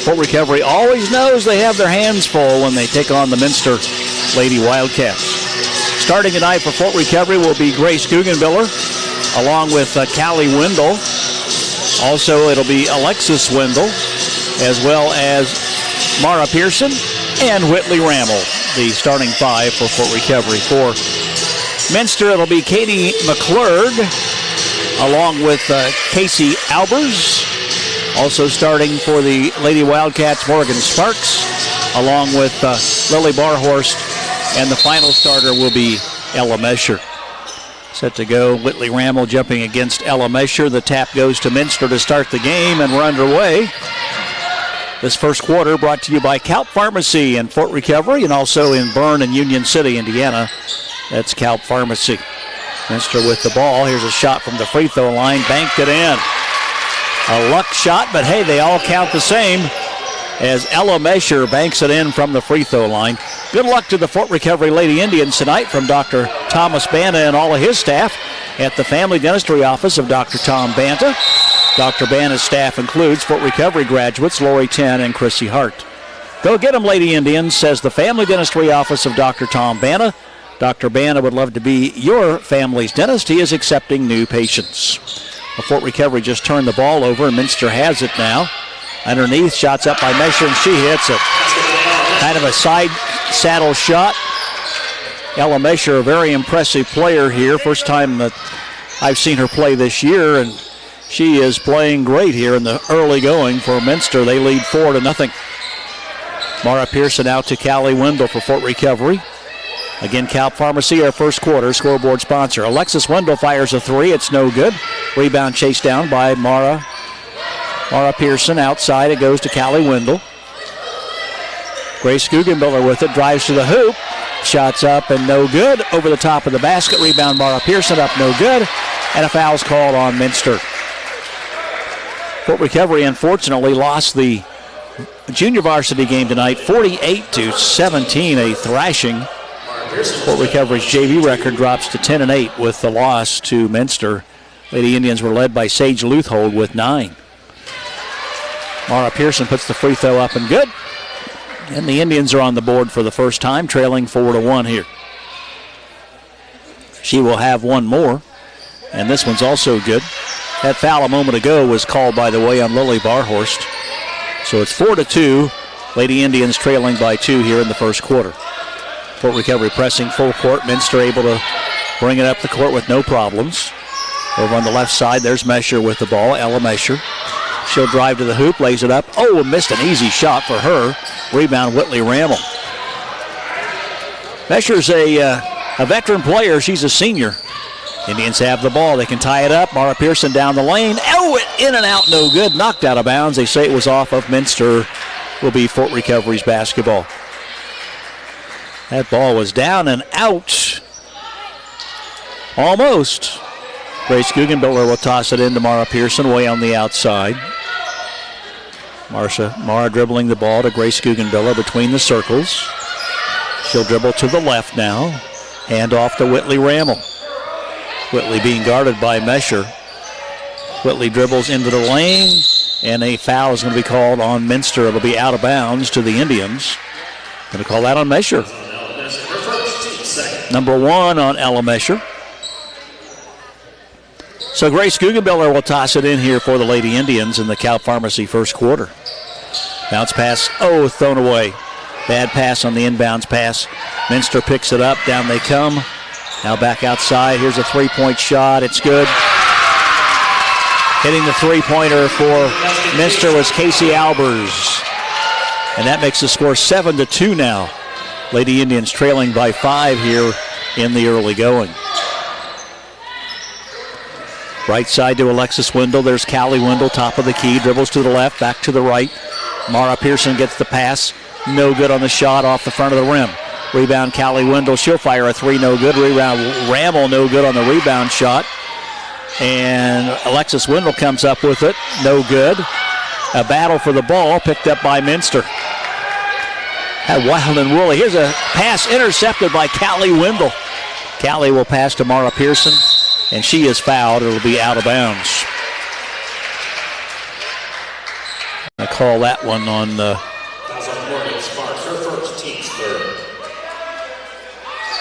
Fort Recovery always knows they have their hands full when they take on the Minster Lady Wildcats. Starting tonight for Fort Recovery will be Grace Guggenbiller, along with Callie Wendell. Also, it'll be Alexis Wendell, as well as Mara Pearson and Whitley Rammel, the starting five for Fort Recovery. For Minster, it'll be Katie McClurg, along with Casey Albers. Also starting for the Lady Wildcats, Morgan Sparks, along with Lily Barhorst, and the final starter will be Ella Mesher. Set to go, Whitley Rammel jumping against Ella Mesher. The tap goes to Minster to start the game, and we're underway. This first quarter brought to you by Calp Pharmacy in Fort Recovery and also in Bern and Union City, Indiana. That's Calp Pharmacy. Minster with the ball. Here's a shot from the free throw line. Banked it in. A luck shot, but hey, they all count the same as Ella Mesher banks it in from the free throw line. Good luck to the Fort Recovery Lady Indians tonight from Dr. Thomas Banta and all of his staff at the Family Dentistry Office of Dr. Tom Banta. Dr. Banta's staff includes Fort Recovery graduates Lori Ten and Chrissy Hart. Go get them, Lady Indians, says the Family Dentistry Office of Dr. Tom Banta. Dr. Banta would love to be your family's dentist. He is accepting new patients. Fort Recovery just turned the ball over, and Minster has it now. Underneath, shots up by Mesher, and she hits it. Kind of a side saddle shot. Ella Mesher, a very impressive player here. First time that I've seen her play this year, and she is playing great here in the early going for Minster. They lead 4-0. Mara Pearson out to Callie Wendell for Fort Recovery. Again, Calp Pharmacy, our first quarter scoreboard sponsor. Alexis Wendell fires a three. It's no good. Rebound chased down by Mara Pearson. Outside, it goes to Callie Wendell. Grace Guggenbiller with it. Drives to the hoop. Shots up and no good. Over the top of the basket. Rebound, Mara Pearson up, no good. And a foul's called on Minster. Fort Recovery, unfortunately, lost the junior varsity game tonight, 48-17, a thrashing. Fort Recovery's JV record drops to 10-8 with the loss to Minster. Lady Indians were led by Sage Luthold with 9. Mara Pearson puts the free throw up and good. And the Indians are on the board for the first time, trailing 4-1 here. She will have one more, and this one's also good. That foul a moment ago was called, by the way, on Lily Barhorst. So it's 4-2. Lady Indians trailing by 2 here in the first quarter. Fort Recovery pressing full court. Minster able to bring it up the court with no problems. Over on the left side, there's Mesher with the ball, Ella Mesher. She'll drive to the hoop, lays it up. Oh, missed an easy shot for her. Rebound, Whitley Rammel. Mesher's a veteran player. She's a senior. Indians have the ball. They can tie it up. Mara Pearson down the lane. Oh, in and out, no good. Knocked out of bounds. They say it was off of Minster. Will be Fort Recovery's basketball. That ball was down and out. Almost. Grace Guggenbiller will toss it into Mara Pearson way on the outside. Mara dribbling the ball to Grace Guggenbiller between the circles. She'll dribble to the left now. Hand off to Whitley Rammel. Whitley being guarded by Mesher. Whitley dribbles into the lane, and a foul is going to be called on Minster. It'll be out of bounds to the Indians. Going to call that on Mesher. Number 1 on Ella Mesher. So Grace Guggenbiller will toss it in here for the Lady Indians in the Calp Pharmacy first quarter. Bounce pass, thrown away. Bad pass on the inbounds pass. Minster picks it up, down they come. Now back outside, here's a three-point shot, it's good. Hitting the three-pointer for Minster was Casey Albers. And that makes the score 7-2 now. Lady Indians trailing by 5 here in the early going. Right side to Alexis Wendell. There's Callie Wendell, top of the key. Dribbles to the left, back to the right. Mara Pearson gets the pass. No good on the shot off the front of the rim. Rebound, Callie Wendell. She'll fire a three, no good. Rebound, Rammel, no good on the rebound shot. And Alexis Wendell comes up with it. No good. A battle for the ball picked up by Minster. Had wild and woolly. Here's a pass intercepted by Callie Wendell. Callie will pass to Mara Pearson, and she is fouled. It'll be out of bounds. call that one on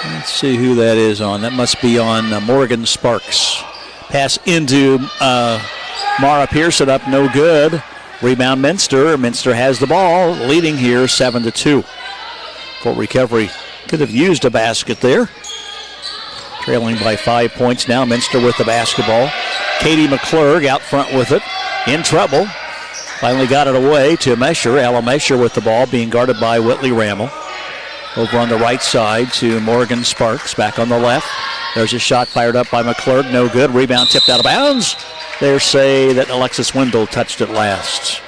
let's see who that is on. That must be on Morgan Sparks. Pass into Mara Pearson, up no good. Rebound Minster. Minster has the ball, leading here 7-2. Fort Recovery could have used a basket there. Trailing by 5 points now. Minster with the basketball. Katie McClurg out front with it. In trouble. Finally got it away to Mesher. Ella Mesher with the ball, being guarded by Whitley Rammel. Over on the right side to Morgan Sparks. Back on the left. There's a shot fired up by McClurg. No good. Rebound tipped out of bounds. They say that Alexis Wendell touched it last.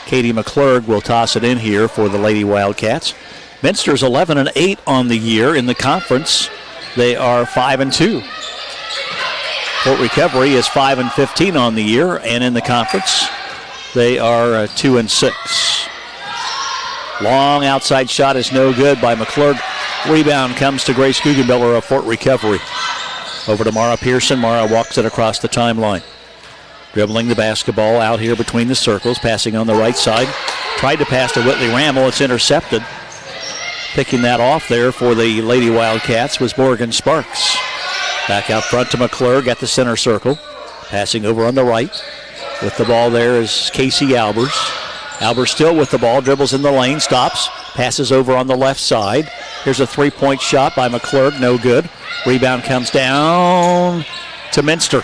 Katie McClurg will toss it in here for the Lady Wildcats. Minster's 11-8 on the year. In the conference, they are 5-2. Fort Recovery is 5-15 on the year, and in the conference, they are 2-6. Long outside shot is no good by McClurg. Rebound comes to Grace Guggenbiller of Fort Recovery. Over to Mara Pearson. Mara walks it across the timeline. Dribbling the basketball out here between the circles, passing on the right side. Tried to pass to Whitley Rammel. It's intercepted. Picking that off there for the Lady Wildcats was Morgan Sparks. Back out front to McClurg at the center circle. Passing over on the right. With the ball there is Casey Albers. Albers still with the ball, dribbles in the lane, stops, passes over on the left side. Here's a three-point shot by McClurg, no good. Rebound comes down to Minster.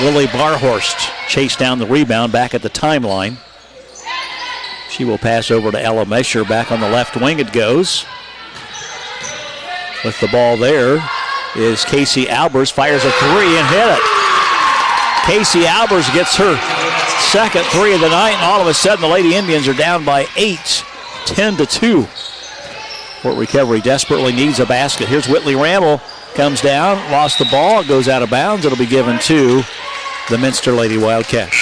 Lily Barhorst chased down the rebound back at the timeline. She will pass over to Ella Mesher. Back on the left wing it goes. With the ball there is Casey Albers. Fires a three and hit it. Casey Albers gets her second three of the night, and all of a sudden the Lady Indians are down by 8, 10-2. Fort Recovery desperately needs a basket. Here's Whitley Rammel. Comes down, lost the ball, it goes out of bounds. It'll be given to the Minster Lady Wildcats.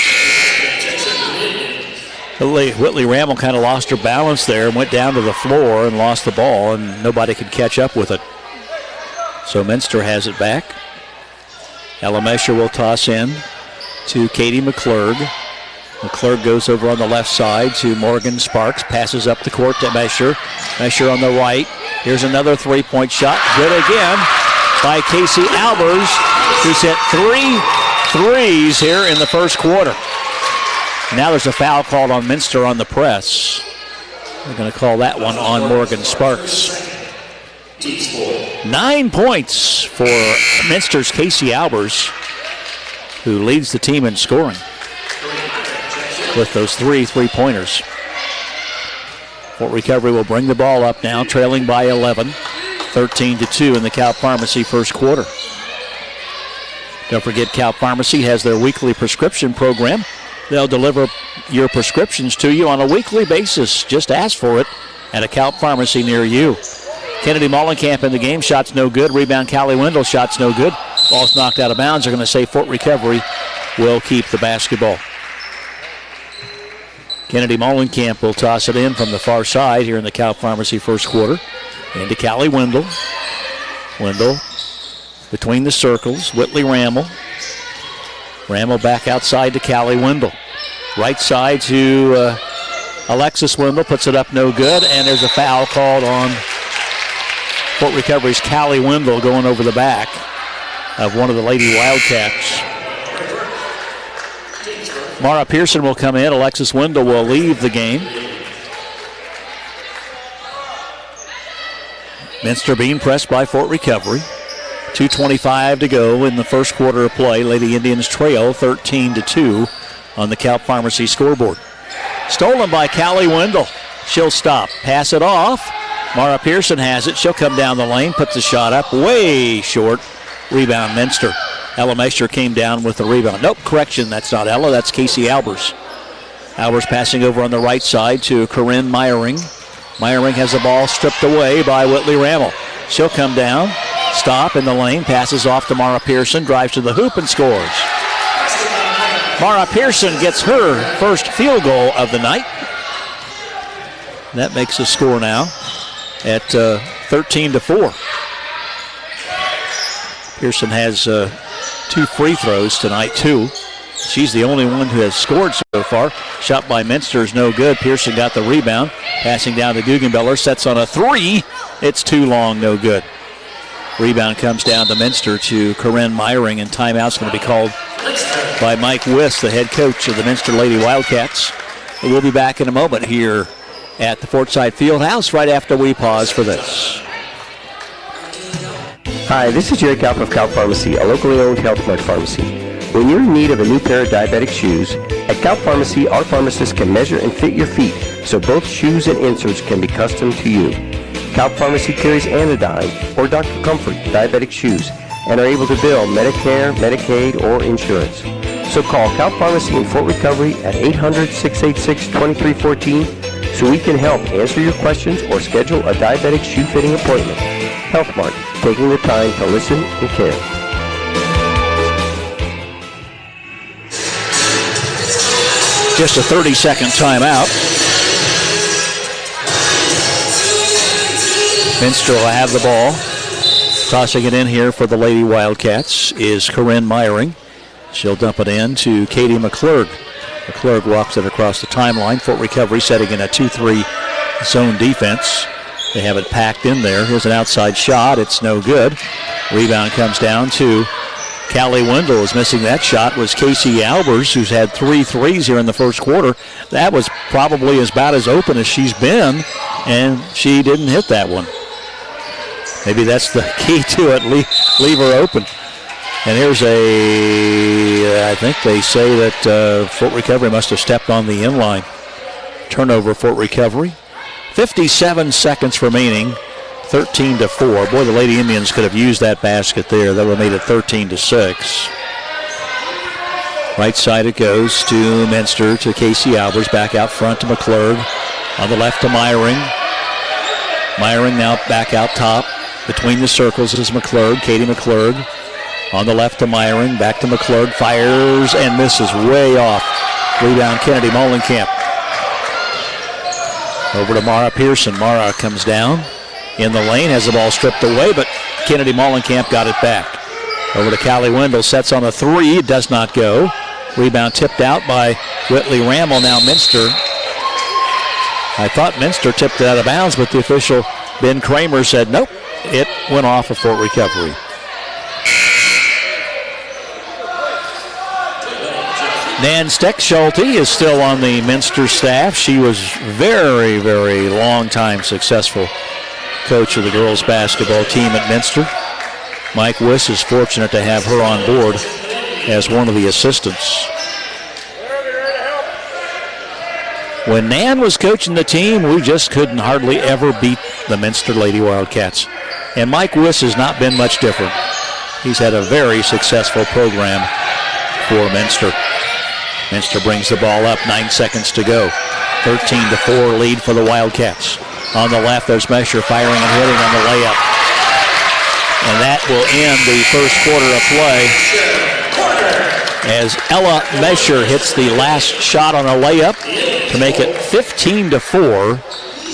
Whitley Rammel kind of lost her balance there and went down to the floor and lost the ball, and nobody could catch up with it. So Minster has it back. Ella Mesher will toss in to Katie McClurg. McClurg goes over on the left side to Morgan Sparks. Passes up the court to Mesher. Mesher on the right. Here's another three-point shot. Good again by Casey Albers, who's hit 3 threes here in the first quarter. Now there's a foul called on Minster on the press. They're going to call that one on Morgan Sparks. 9 points for Minster's Casey Albers, who leads the team in scoring with those three-pointers. Fort Recovery will bring the ball up now, trailing by 11, 13-2 in the Cal Pharmacy first quarter. Don't forget, Cal Pharmacy has their weekly prescription program. They'll deliver your prescriptions to you on a weekly basis. Just ask for it at a Cal Pharmacy near you. Kennedy Mollenkamp in the game. Shot's no good. Rebound, Callie Wendell. Shot's no good. Ball's knocked out of bounds. They're going to say Fort Recovery will keep the basketball. Kennedy Mollenkamp will toss it in from the far side here in the Cal Pharmacy first quarter. Into Callie Wendell. Wendell between the circles. Whitley Rammel. Rammel back outside to Callie Wendell. Right side to Alexis Wendell. Puts it up no good. And there's a foul called on Fort Recovery's Callie Wendell, going over the back of one of the Lady Wildcats. Mara Pearson will come in. Alexis Wendell will leave the game. Minster being pressed by Fort Recovery. 2:25 to go in the first quarter of play. Lady Indians trail 13-2 on the Cal Pharmacy scoreboard. Stolen by Callie Wendell. She'll stop. Pass it off. Mara Pearson has it. She'll come down the lane. Puts the shot up. Way short. Rebound Minster. Ella Mesher came down with the rebound. Nope, correction. That's not Ella. That's Casey Albers. Albers passing over on the right side to Corinne Meyering. Meyering has the ball stripped away by Whitley Rammel. She'll come down. Stop in the lane. Passes off to Mara Pearson. Drives to the hoop and scores. Mara Pearson gets her first field goal of the night. That makes the score now at 13-4. Pearson has 2 free throws tonight, too. She's the only one who has scored so far. Shot by Minster is no good. Pearson got the rebound. Passing down to Guggenbiller. Sets on a three. It's too long, no good. Rebound comes down to Minster to Corinne Meyering, and timeout's going to be called by Mike Wiss, the head coach of the Minster Lady Wildcats. We'll be back in a moment here at the Fortside Fieldhouse right after we pause for this. Hi, this is Jerry Kalp of Kalp Pharmacy, a locally owned health mart pharmacy. When you're in need of a new pair of diabetic shoes, at Kalp Pharmacy, our pharmacists can measure and fit your feet so both shoes and inserts can be custom to you. Kalp Pharmacy carries Anodyne or Dr. Comfort diabetic shoes and are able to bill Medicare, Medicaid, or insurance. So call Kalp Pharmacy in Fort Recovery at 800-686-2314 so we can help answer your questions or schedule a diabetic shoe fitting appointment. Health Mart, taking the time to listen and care. Just a 30-second timeout. Minster will have the ball. Tossing it in here for the Lady Wildcats is Corinne Meyering. She'll dump it in to Katie McClurg. McClurg walks it across the timeline. Fort Recovery setting in a 2-3 zone defense. They have it packed in there. Here's an outside shot. It's no good. Rebound comes down to Callie Wendell. Is missing that shot was Casey Albers, who's had 3 threes here in the first quarter. That was probably about as open as she's been, and she didn't hit that one. Maybe that's the key to it. Leave her open. And here's I think they say that Fort Recovery must have stepped on the inline. Turnover, Fort Recovery. 57 seconds remaining. 13-4. Boy, the Lady Indians could have used that basket there. That would have made it 13-6. Right side it goes to Minster, to Casey Albers. Back out front to McClurg. On the left to Meyering. Meyering now back out top. Between the circles is McClurg, Katie McClurg. On the left to Meyering, back to McClurg. Fires and misses way off. Rebound Kennedy Molenkamp. Over to Mara Pearson. Mara comes down in the lane, has the ball stripped away, but Kennedy Molenkamp got it back. Over to Callie Wendell, sets on a three, it does not go. Rebound tipped out by Whitley Ramel, now Minster. I thought Minster tipped it out of bounds, but the official, Ben Kramer, said nope, it went off of Fort Recovery. Nan Steckschulte is still on the Minster staff. She was very, very long time successful coach of the girls basketball team at Minster. Mike Wiss is fortunate to have her on board as one of the assistants. When Nan was coaching the team, we just couldn't hardly ever beat the Minster Lady Wildcats. And Mike Wiss has not been much different. He's had a very successful program for Minster. Minster brings the ball up, 9 seconds to go. 13-4 lead for the Wildcats. On the left, there's Mesher firing and hitting on the layup. And that will end the first quarter of play as Ella Mesher hits the last shot on a layup to make it 15-4.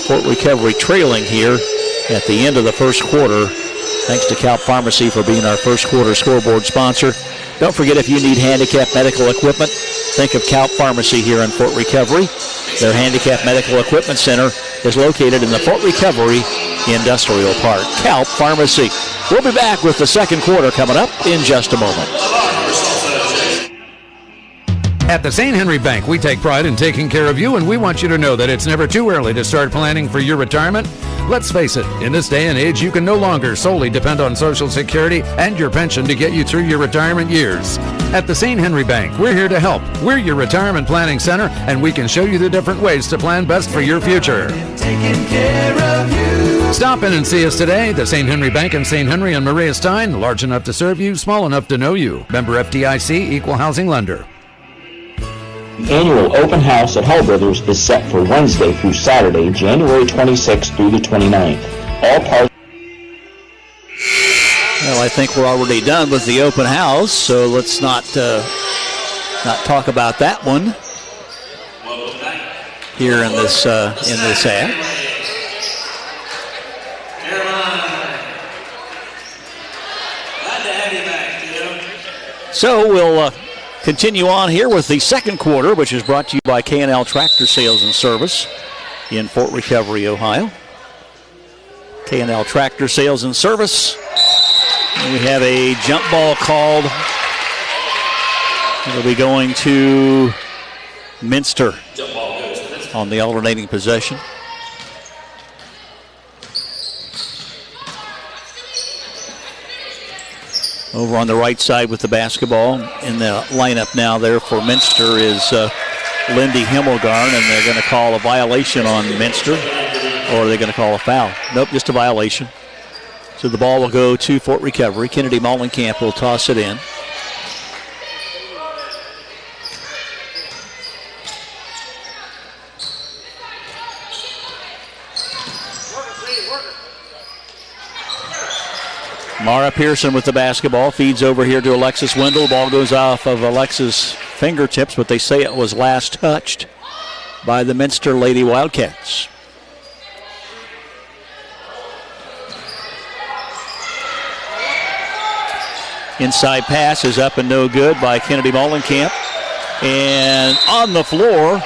Fort Recovery trailing here at the end of the first quarter. Thanks to Kalp Pharmacy for being our first quarter scoreboard sponsor. Don't forget, if you need handicap medical equipment, think of Kalp Pharmacy here in Fort Recovery. Their Handicap Medical Equipment Center is located in the Fort Recovery Industrial Park. Kalp Pharmacy. We'll be back with the second quarter coming up in just a moment. At the St. Henry Bank, we take pride in taking care of you, and we want you to know that it's never too early to start planning for your retirement. Let's face it, in this day and age, you can no longer solely depend on Social Security and your pension to get you through your retirement years. At the St. Henry Bank, we're here to help. We're your retirement planning center, and we can show you the different ways to plan best for your future. Taking care of you. Stop in and see us today. The St. Henry Bank in St. Henry and Maria Stein, large enough to serve you, small enough to know you. Member FDIC, Equal Housing Lender. The annual open house at Hall Brothers is set for Wednesday through Saturday, January 26th through the 29th. All parts. Well, I think we're already done with the open house, so let's not talk about that one here in this ad. So we'll Continue on here with the second quarter, which is brought to you by K&L Tractor Sales and Service in Fort Recovery, Ohio. K&L Tractor Sales and Service. And we have a jump ball called. It'll be going to Minster on the alternating possession. Over on the right side with the basketball in the lineup now there for Minster is Lindy Himmelgarn, and they're going to call a violation on Minster, or are they going to call a foul? Nope, just a violation. So the ball will go to Fort Recovery. Kennedy Mollenkamp will toss it in. Mara Pearson with the basketball, feeds over here to Alexis Wendell. The ball goes off of Alexis' fingertips, but they say it was last touched by the Minster Lady Wildcats. Inside pass is up and no good by Kennedy Mollenkamp. And on the floor,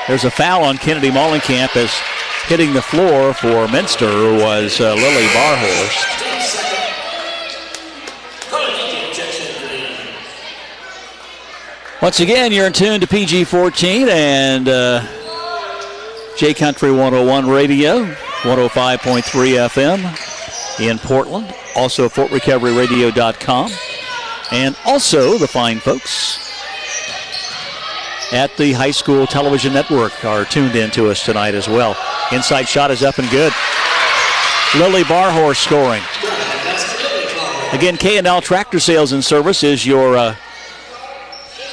there's a foul on Kennedy Mollenkamp, as hitting the floor for Minster was Lily Barhorst. Once again, you're in tune to PG-14 and J-Country 101 Radio, 105.3 FM in Portland. Also FortRecoveryRadio.com. And also the fine folks at the High School Television Network are tuned in to us tonight as well. Inside shot is up and good. Lily Barhorst scoring. Again, K&L Tractor Sales and Service is your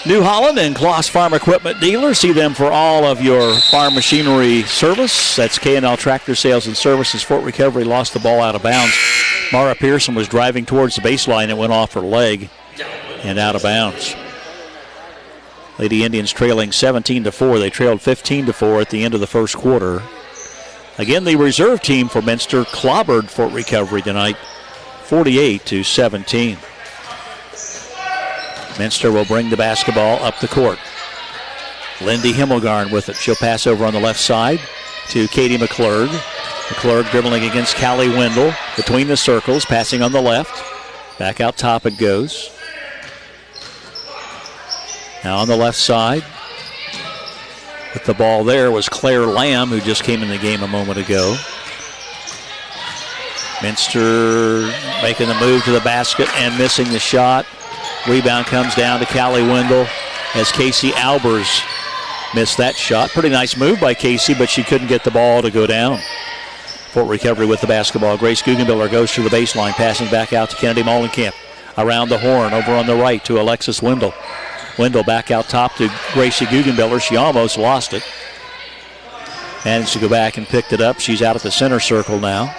New Holland and Kloss Farm Equipment dealer. See them for all of your farm machinery service. That's K&L Tractor Sales and Services. Fort Recovery lost the ball out of bounds. Mara Pearson was driving towards the baseline and went off her leg and out of bounds. Lady Indians trailing 17-4. They trailed 15-4 at the end of the first quarter. Again, the reserve team for Minster clobbered Fort Recovery tonight, 48-17. Minster will bring the basketball up the court. Lindy Himmelgarn with it. She'll pass over on the left side to Katie McClurg. McClurg dribbling against Callie Wendell between the circles, passing on the left. Back out top it goes. Now on the left side with the ball there was Claire Lamb, who just came in the game a moment ago. Minster making the move to the basket and missing the shot. Rebound comes down to Callie Wendell as Casey Albers missed that shot. Pretty nice move by Casey, but she couldn't get the ball to go down. Fort Recovery with the basketball. Grace Guggenbiller goes to the baseline, passing back out to Kennedy Mollenkamp. Around the horn, over on the right to Alexis Wendell. Wendell back out top to Gracie Guggenbiller. She almost lost it. Managed to go back and picked it up. She's out at the center circle now.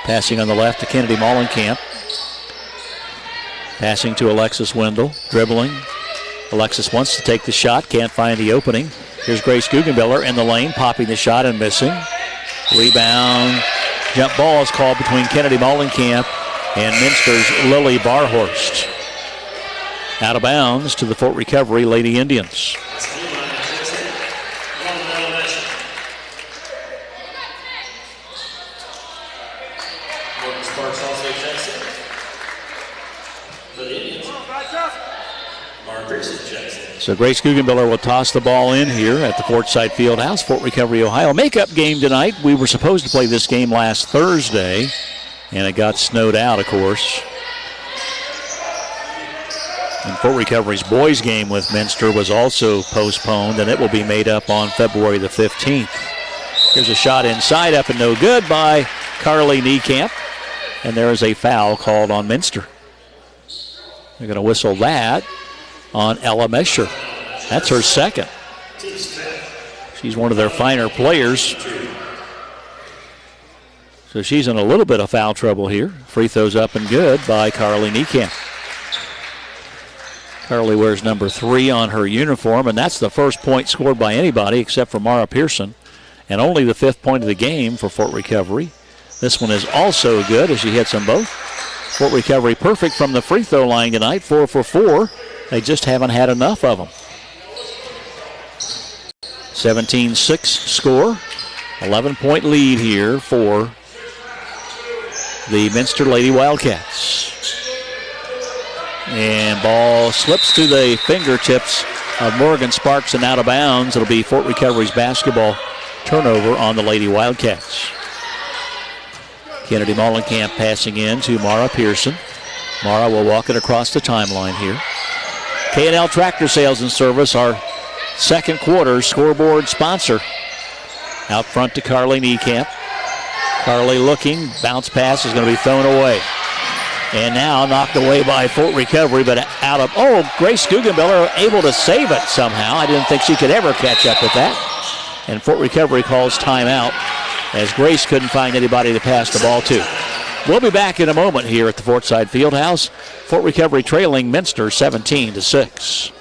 Passing on the left to Kennedy Mollenkamp. Passing to Alexis Wendell, dribbling. Alexis wants to take the shot, can't find the opening. Here's Grace Guggenbiller in the lane, popping the shot and missing. Rebound, jump ball is called between Kennedy Mollenkamp and Minster's Lily Barhorst. Out of bounds to the Fort Recovery Lady Indians. So Grace Guggenbiller will toss the ball in here at the Fortside Fieldhouse, Fort Recovery, Ohio. Makeup game tonight. We were supposed to play this game last Thursday, and it got snowed out, of course. And Fort Recovery's boys game with Minster was also postponed, and it will be made up on February the 15th. Here's a shot inside, up and no good by Carly Niekamp. And there is a foul called on Minster. They're going to whistle that on Ella Mesher. That's her second. She's one of their finer players. So she's in a little bit of foul trouble here. Free throws up and good by Carly Niekamp. Carly wears number 3 on her uniform, and that's the first point scored by anybody except for Mara Pearson, and only the 5th point of the game for Fort Recovery. This one is also good as she hits them both. Fort Recovery perfect from the free throw line tonight, 4 for 4. They just haven't had enough of them. 17-6 score. 11-point lead here for the Minster Lady Wildcats. And ball slips through the fingertips of Morgan Sparks and out of bounds. It'll be Fort Recovery's basketball turnover on the Lady Wildcats. Kennedy Mollenkamp passing in to Mara Pearson. Mara will walk it across the timeline here. K&L Tractor Sales and Service, our second quarter scoreboard sponsor. Out front to Carly Niekamp. Carly looking, bounce pass is going to be thrown away. And now knocked away by Fort Recovery, but out of, Grace Guggenbiller able to save it somehow. I didn't think she could ever catch up with that. And Fort Recovery calls timeout as Grace couldn't find anybody to pass the ball to. We'll be back in a moment here at the Fortside Fieldhouse. Fort Recovery trailing Minster 17-6.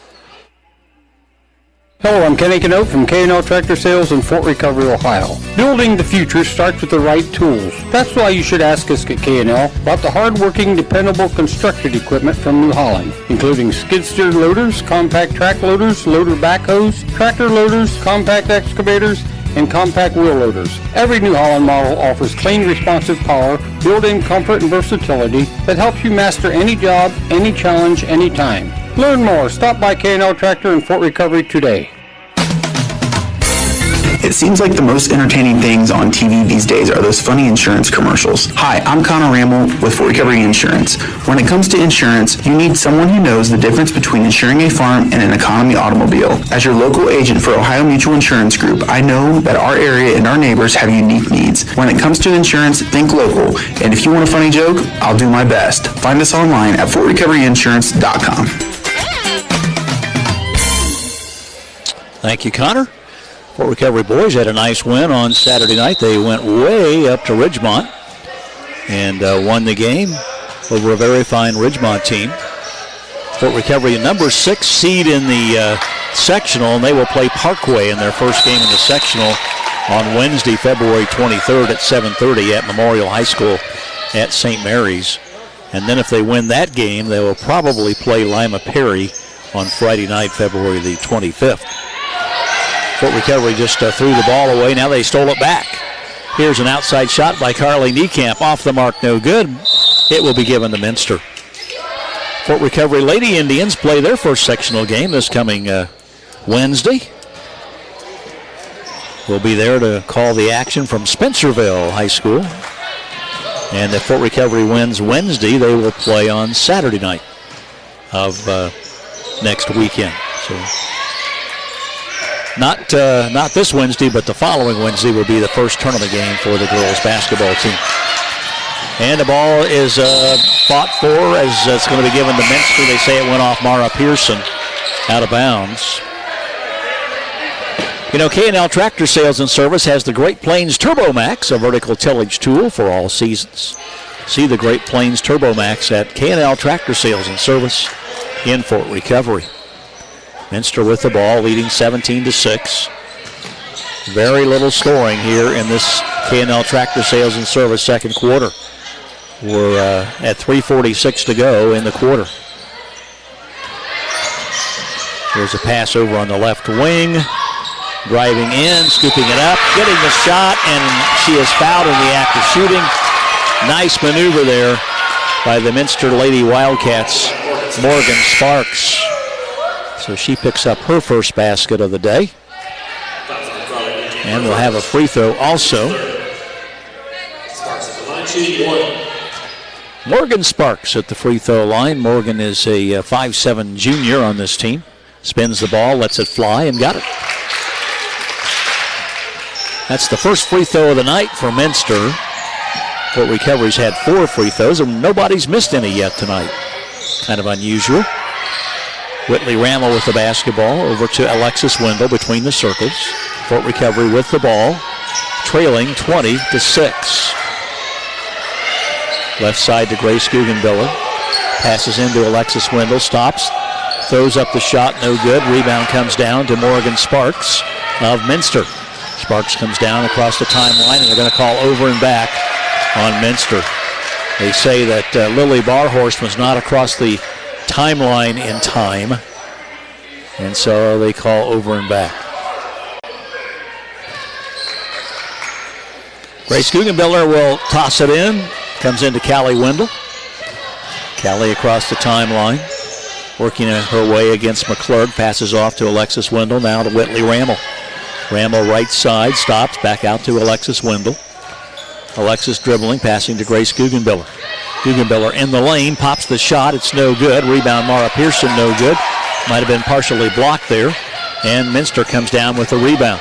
Hello, I'm Kenny Canote from K&L Tractor Sales in Fort Recovery, Ohio. Building the future starts with the right tools. That's why you should ask us at K&L about the hard-working, dependable construction equipment from New Holland, including skid-steer loaders, compact track loaders, loader backhoes, tractor loaders, compact excavators, and compact wheel loaders. Every New Holland model offers clean, responsive power, built-in comfort and versatility that helps you master any job, any challenge, anytime. Learn more. Stop by K&L Tractor in Fort Recovery today. It seems like the most entertaining things on TV these days are those funny insurance commercials. Hi, I'm Connor Ramble with Fort Recovery Insurance. When it comes to insurance, you need someone who knows the difference between insuring a farm and an economy automobile. As your local agent for Ohio Mutual Insurance Group, I know that our area and our neighbors have unique needs. When it comes to insurance, think local. And if you want a funny joke, I'll do my best. Find us online at fortrecoveryinsurance.com. Thank you, Connor. Fort Recovery boys had a nice win on Saturday night. They went way up to Ridgemont and won the game over a very fine Ridgemont team. Fort Recovery, a number 6 seed in the sectional, and they will play Parkway in their first game in the sectional on Wednesday, February 23rd at 7:30 at Memorial High School at St. Mary's. And then if they win that game, they will probably play Lima Perry on Friday night, February the 25th. Fort Recovery just threw the ball away. Now they stole it back. Here's an outside shot by Carly Niekamp. Off the mark, no good. It will be given to Minster. Fort Recovery Lady Indians play their first sectional game this coming Wednesday. We'll be there to call the action from Spencerville High School. And if Fort Recovery wins Wednesday, they will play on Saturday night of next weekend. So not this Wednesday, but the following Wednesday will be the first tournament game for the girls basketball team. And the ball is fought for as it's going to be given to Minster. They say it went off Mara Pearson out of bounds. You know, K&L Tractor Sales and Service has the Great Plains Turbo Max, a vertical tillage tool for all seasons. See the Great Plains Turbo Max at K&L Tractor Sales and Service in Fort Recovery. Minster with the ball, leading 17-6. Very little scoring here in this K&L Tractor Sales and Service second quarter. We're at 3:46 to go in the quarter. There's a pass over on the left wing. Driving in, scooping it up, getting the shot, and she is fouled in the act of shooting. Nice maneuver there by the Minster Lady Wildcats, Morgan Sparks. So she picks up her first basket of the day. And we'll have a free throw also. Morgan Sparks at the free throw line. Morgan is a 5'7" junior on this team. Spins the ball, lets it fly, and got it. That's the first free throw of the night for Minster. Fort Recovery's had 4 free throws, and nobody's missed any yet tonight. Kind of unusual. Whitley Rammel with the basketball over to Alexis Wendell between the circles. Fort Recovery with the ball, trailing 20-6. Left side to Grace Guggenbiller. Passes into Alexis Wendell, stops, throws up the shot, no good. Rebound comes down to Morgan Sparks of Minster. Sparks comes down across the timeline, and they're going to call over and back on Minster. They say that Lily Barhorst was not across the timeline in time. And so they call over and back. Grace Guggenbiller will toss it in. Comes into Callie Wendell. Callie across the timeline. Working her way against McClurg. Passes off to Alexis Wendell. Now to Whitley Rammel. Rammel right side. Stops. Back out to Alexis Wendell. Alexis dribbling. Passing to Grace Guggenbiller. Guggenbiller in the lane. Pops the shot. It's no good. Rebound Mara Pearson. No good. Might have been partially blocked there. And Minster comes down with the rebound.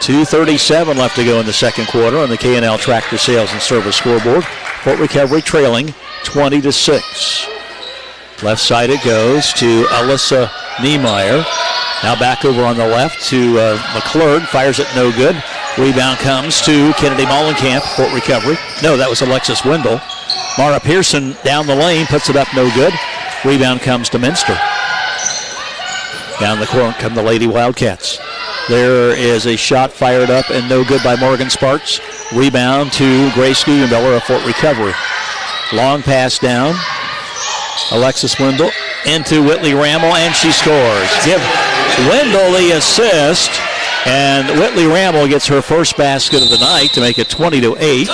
2:37 left to go in the second quarter on the K&L Tractor Sales and Service scoreboard. Fort Recovery trailing 20-6. Left side it goes to Alyssa Niemeyer. Now back over on the left to McClurg. Fires it no good. Rebound comes to Kennedy Mollenkamp, Fort Recovery. No, that was Alexis Wendell. Mara Pearson down the lane, puts it up no good. Rebound comes to Minster. Down the court come the Lady Wildcats. There is a shot fired up and no good by Morgan Sparks. Rebound to Grace Guggenbiller of Fort Recovery. Long pass down. Alexis Wendell into Whitley Rammel, and she scores. Give Wendell the assist, and Whitley Rammel gets her first basket of the night to make it 20-8.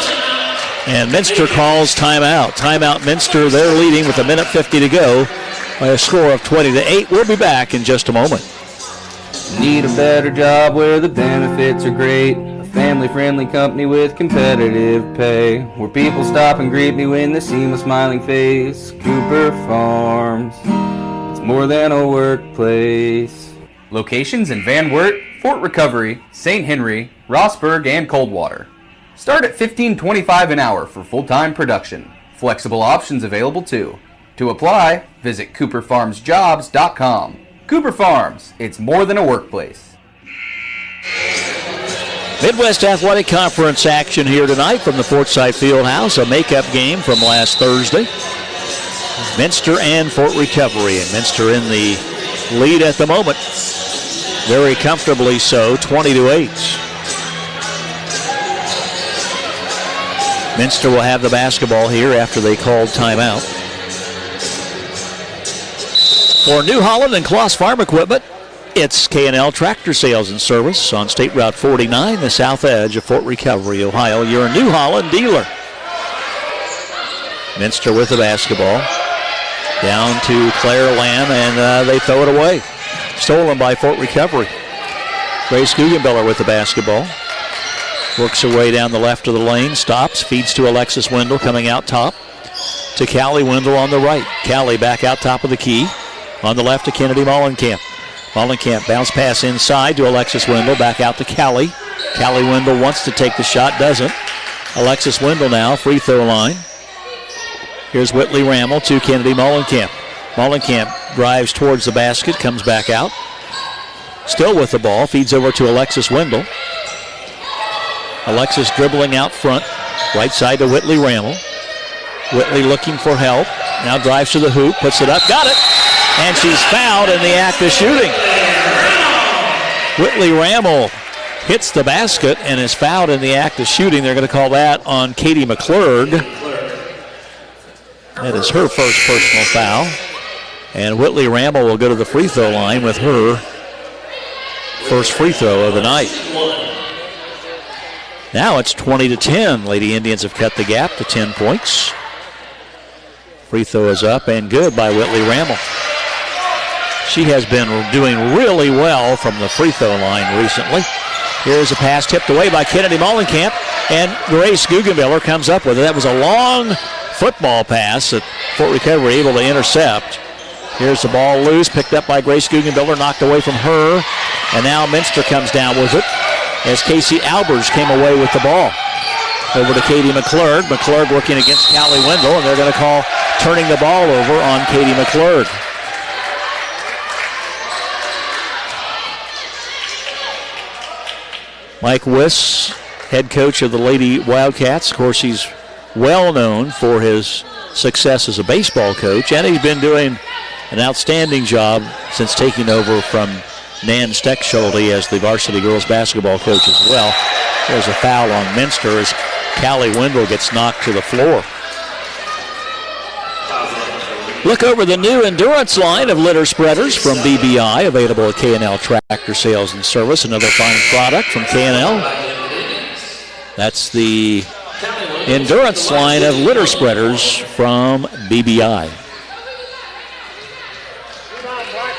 And Minster calls timeout. Timeout Minster, they're leading with 1:50 to go by a score of 20-8. We'll be back in just a moment. Need a better job where the benefits are great. A family-friendly company with competitive pay. Where people stop and greet me when they see my smiling face. Cooper Farms. It's more than a workplace. Locations in Van Wert, Fort Recovery, St. Henry, Rossburg, and Coldwater. Start at $15.25 an hour for full-time production. Flexible options available too. To apply, visit CooperFarmsJobs.com. Cooper Farms, it's more than a workplace. Midwest Athletic Conference action here tonight from the Fortside Fieldhouse, a makeup game from last Thursday. Minster and Fort Recovery, and Minster in the lead at the moment. Very comfortably so, 20-8. Minster will have the basketball here after they called timeout. For New Holland and Kloss Farm Equipment, it's K&L Tractor Sales and Service on State Route 49, the south edge of Fort Recovery, Ohio. Your New Holland dealer. Minster with the basketball. Down to Claire Lamb, and they throw it away. Stolen by Fort Recovery. Grace Guggenbiller with the basketball. Works her way down the left of the lane, stops, feeds to Alexis Wendell coming out top. To Callie Wendell on the right. Callie back out top of the key. On the left to Kennedy Mollenkamp. Mollenkamp bounce pass inside to Alexis Wendell. Back out to Callie. Callie Wendell wants to take the shot, doesn't. Alexis Wendell now, free throw line. Here's Whitley Rammel to Kennedy Mollenkamp. Mollenkamp drives towards the basket, comes back out. Still with the ball, feeds over to Alexis Wendell. Alexis dribbling out front. Right side to Whitley Rammel. Whitley looking for help. Now drives to the hoop, puts it up, got it! And she's fouled in the act of shooting. Whitley Rammel hits the basket and is fouled in the act of shooting. They're going to call that on Katie McClurg. That is her first personal foul. And Whitley Rammel will go to the free throw line with her first free throw of the night. Now it's 20-10. Lady Indians have cut the gap to 10 points. Free throw is up and good by Whitley Rammel. She has been doing really well from the free throw line recently. Here's a pass tipped away by Kennedy Mollenkamp, and Grace Guggenbiller comes up with it. That was a long football pass that Fort Recovery able to intercept. Here's the ball loose, picked up by Grace Guggenbiller, knocked away from her, and now Minster comes down with it as Casey Albers came away with the ball. Over to Katie McClurg. McClurg working against Callie Wendell, and they're going to call turning the ball over on Katie McClurg. Mike Wiss, head coach of the Lady Wildcats. Of course, he's well known for his success as a baseball coach, and he's been doing an outstanding job since taking over from Nan Steckschulte as the varsity girls basketball coach as well. There's a foul on Minster as Callie Wendell gets knocked to the floor. Look over the new Endurance line of litter spreaders from BBI, available at K&L Tractor Sales and Service, another fine product from K&L. That's the Endurance line of litter spreaders from BBI.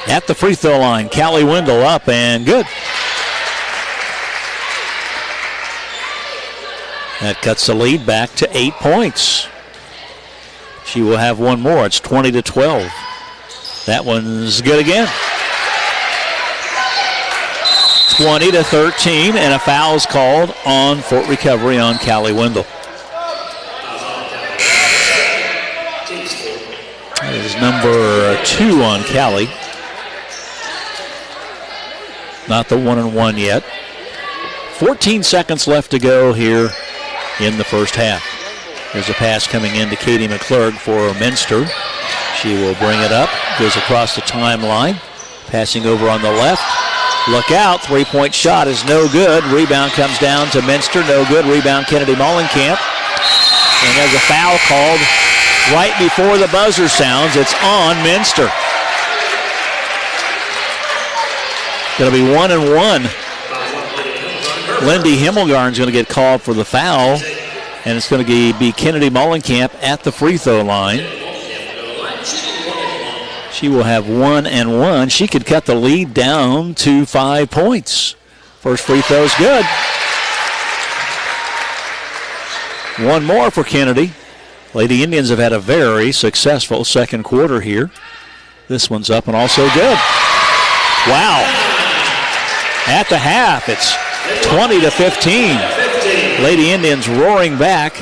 At the free throw line, Callie Wendell up and good. That cuts the lead back to 8 points. She will have one more. It's 20-12. That one's good again. 20-13, and a foul's called on Fort Recovery on Callie Wendell. That is number 2 on Callie. Not the 1-and-1 yet. 14 seconds left to go here in the first half. There's a pass coming in to Katie McClurg for Minster. She will bring it up, goes across the timeline, passing over on the left. Look out, three-point shot is no good. Rebound comes down to Minster, no good. Rebound Kennedy Mollenkamp. And there's a foul called right before the buzzer sounds. It's on Minster. Going to be 1-and-1. Lindy Himmelgarn's going to get called for the foul, and it's going to be Kennedy Mollenkamp at the free throw line. She will have 1-and-1. She could cut the lead down to 5 points. First free throw's good. One more for Kennedy. Lady Indians have had a very successful second quarter here. This one's up and also good. Wow. At the half, it's 20-15. Lady Indians roaring back,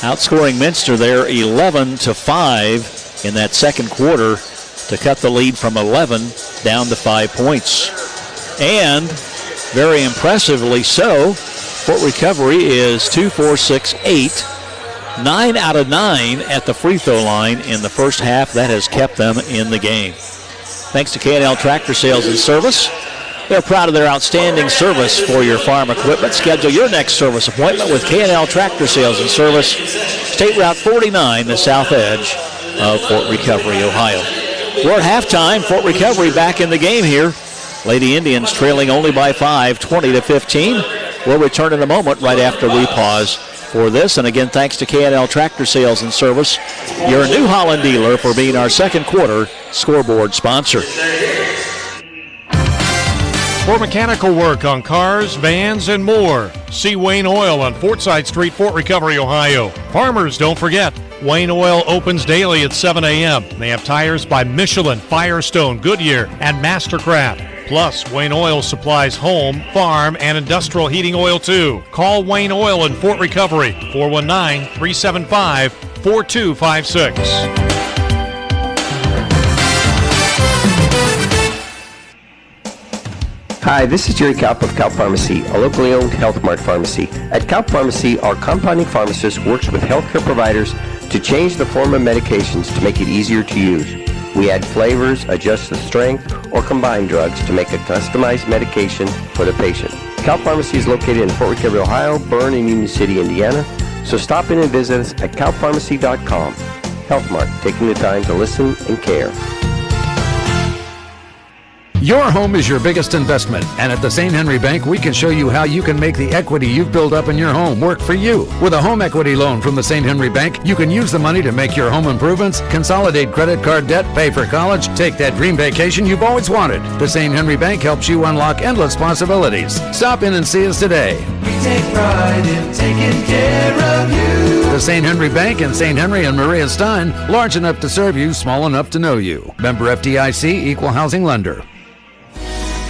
outscoring Minster there 11-5 in that second quarter to cut the lead from 11 down to 5 points. And very impressively so, Fort Recovery is 2-4-6-8. 9 out of 9 at the free throw line in the first half. That has kept them in the game. Thanks to K&L Tractor Sales and Service. They're proud of their outstanding service for your farm equipment. Schedule your next service appointment with K&L Tractor Sales and Service, State Route 49, the south edge of Fort Recovery, Ohio. We're at halftime. Fort Recovery back in the game here. Lady Indians trailing only by 5, 20-15. We'll return in a moment right after we pause for this. And again, thanks to K&L Tractor Sales and Service, your New Holland dealer, for being our second quarter scoreboard sponsor. For mechanical work on cars, vans, and more, see Wayne Oil on Fortside Street, Fort Recovery, Ohio. Farmers, don't forget, Wayne Oil opens daily at 7 a.m. They have tires by Michelin, Firestone, Goodyear, and Mastercraft. Plus, Wayne Oil supplies home, farm, and industrial heating oil too. Call Wayne Oil in Fort Recovery, 419-375-4256. Hi, this is Jerry Kaup of Kaup Pharmacy, a locally owned Health Mart pharmacy. At Kaup Pharmacy, our compounding pharmacist works with healthcare providers to change the form of medications to make it easier to use. We add flavors, adjust the strength, or combine drugs to make a customized medication for the patient. Kaup Pharmacy is located in Fort Recovery, Ohio, Bern, and Union City, Indiana. So stop in and visit us at kaupharmacy.com. Health Mart, taking the time to listen and care. Your home is your biggest investment, and at the St. Henry Bank, we can show you how you can make the equity you've built up in your home work for you. With a home equity loan from the St. Henry Bank, you can use the money to make your home improvements, consolidate credit card debt, pay for college, take that dream vacation you've always wanted. The St. Henry Bank helps you unlock endless possibilities. Stop in and see us today. We take pride in taking care of you. The St. Henry Bank in St. Henry and Maria Stein, large enough to serve you, small enough to know you. Member FDIC, Equal Housing Lender.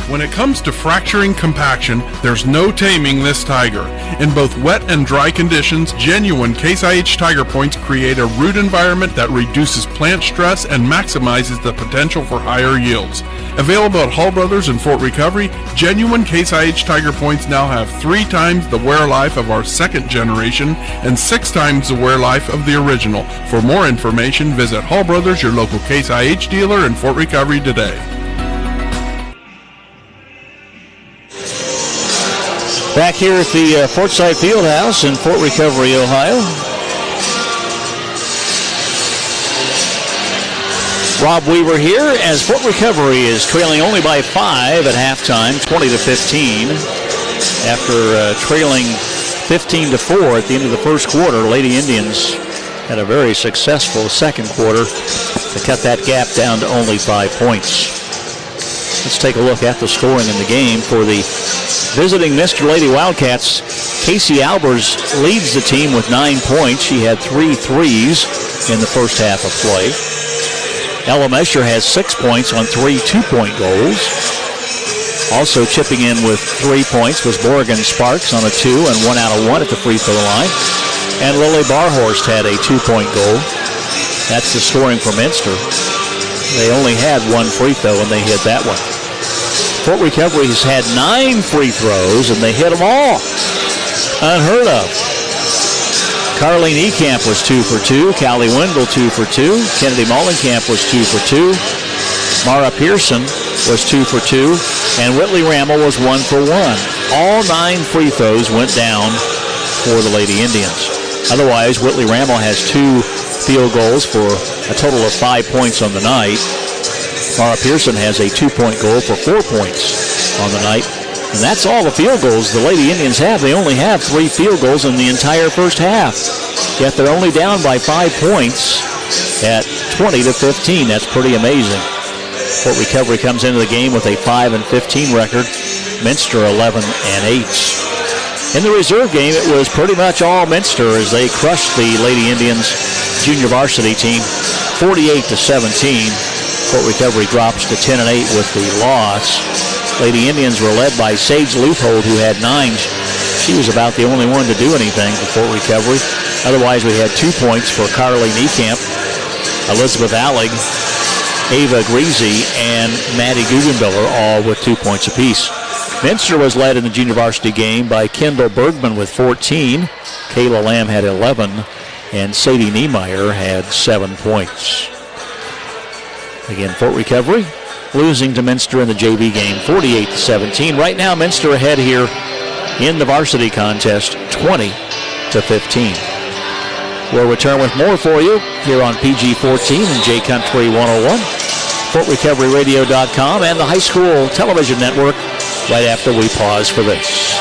When it comes to fracturing compaction, there's no taming this tiger. In both wet and dry conditions, genuine Case IH Tiger Points create a root environment that reduces plant stress and maximizes the potential for higher yields. Available at Hall Brothers in Fort Recovery, genuine Case IH Tiger Points now have 3 times the wear life of our second generation and 6 times the wear life of the original. For more information, visit Hall Brothers, your local Case IH dealer in Fort Recovery today. Back here at the Fortside Fieldhouse in Fort Recovery, Ohio. Rob Weaver here as Fort Recovery is trailing only by 5 at halftime, 20-15. After trailing 15-4 at the end of the first quarter, Lady Indians had a very successful second quarter to cut that gap down to only 5 points. Let's take a look at the scoring in the game for the visiting Minster Lady Wildcats. Casey Albers leads the team with 9 points. She had 3 threes in the first half of play. Ella Mesher has 6 points on 3 2-point goals. Also chipping in with 3 points was Morgan Sparks on a 2 and 1 out of 1 at the free throw line. And Lily Barhorst had a 2-point goal. That's the scoring for Minster. They only had 1 free throw and they hit that one. Fort Recovery has had 9 free throws and they hit them all. Unheard of. Carleen Ekamp was 2 for 2. Callie Wendell 2 for 2. Kennedy Mollenkamp was 2 for 2. Mara Pearson was 2 for 2. And Whitley Rammel was 1 for 1. All 9 free throws went down for the Lady Indians. Otherwise, Whitley Rammel has 2 field goals for a total of 5 points on the night. Mara Pearson has a 2-point goal for 4 points on the night. And that's all the field goals the Lady Indians have. They only have 3 field goals in the entire first half. Yet they're only down by 5 points at 20-15. That's pretty amazing. Fort Recovery comes into the game with a 5-15 record. Minster 11-8. In the reserve game, it was pretty much all Minster as they crushed the Lady Indians junior varsity team 48-17. Fort Recovery drops to 10-8 with the loss. Lady Indians were led by Sage Leuthold, who had 9. She was about the only one to do anything for Fort Recovery. Otherwise, we had 2 points for Carleen Ekamp, Elizabeth Allig, Ava Greasy, and Maddie Guggenbiller, all with 2 points apiece. Minster was led in the junior varsity game by Kendall Bergman with 14. Kayla Lamb had 11, and Sadie Niemeyer had 7 points. Again, Fort Recovery losing to Minster in the JV game, 48-17. Right now, Minster ahead here in the varsity contest, 20-15. We'll return with more for you here on PG-14 and J-Country 101, FortRecoveryRadio.com, and the high school television network right after we pause for this.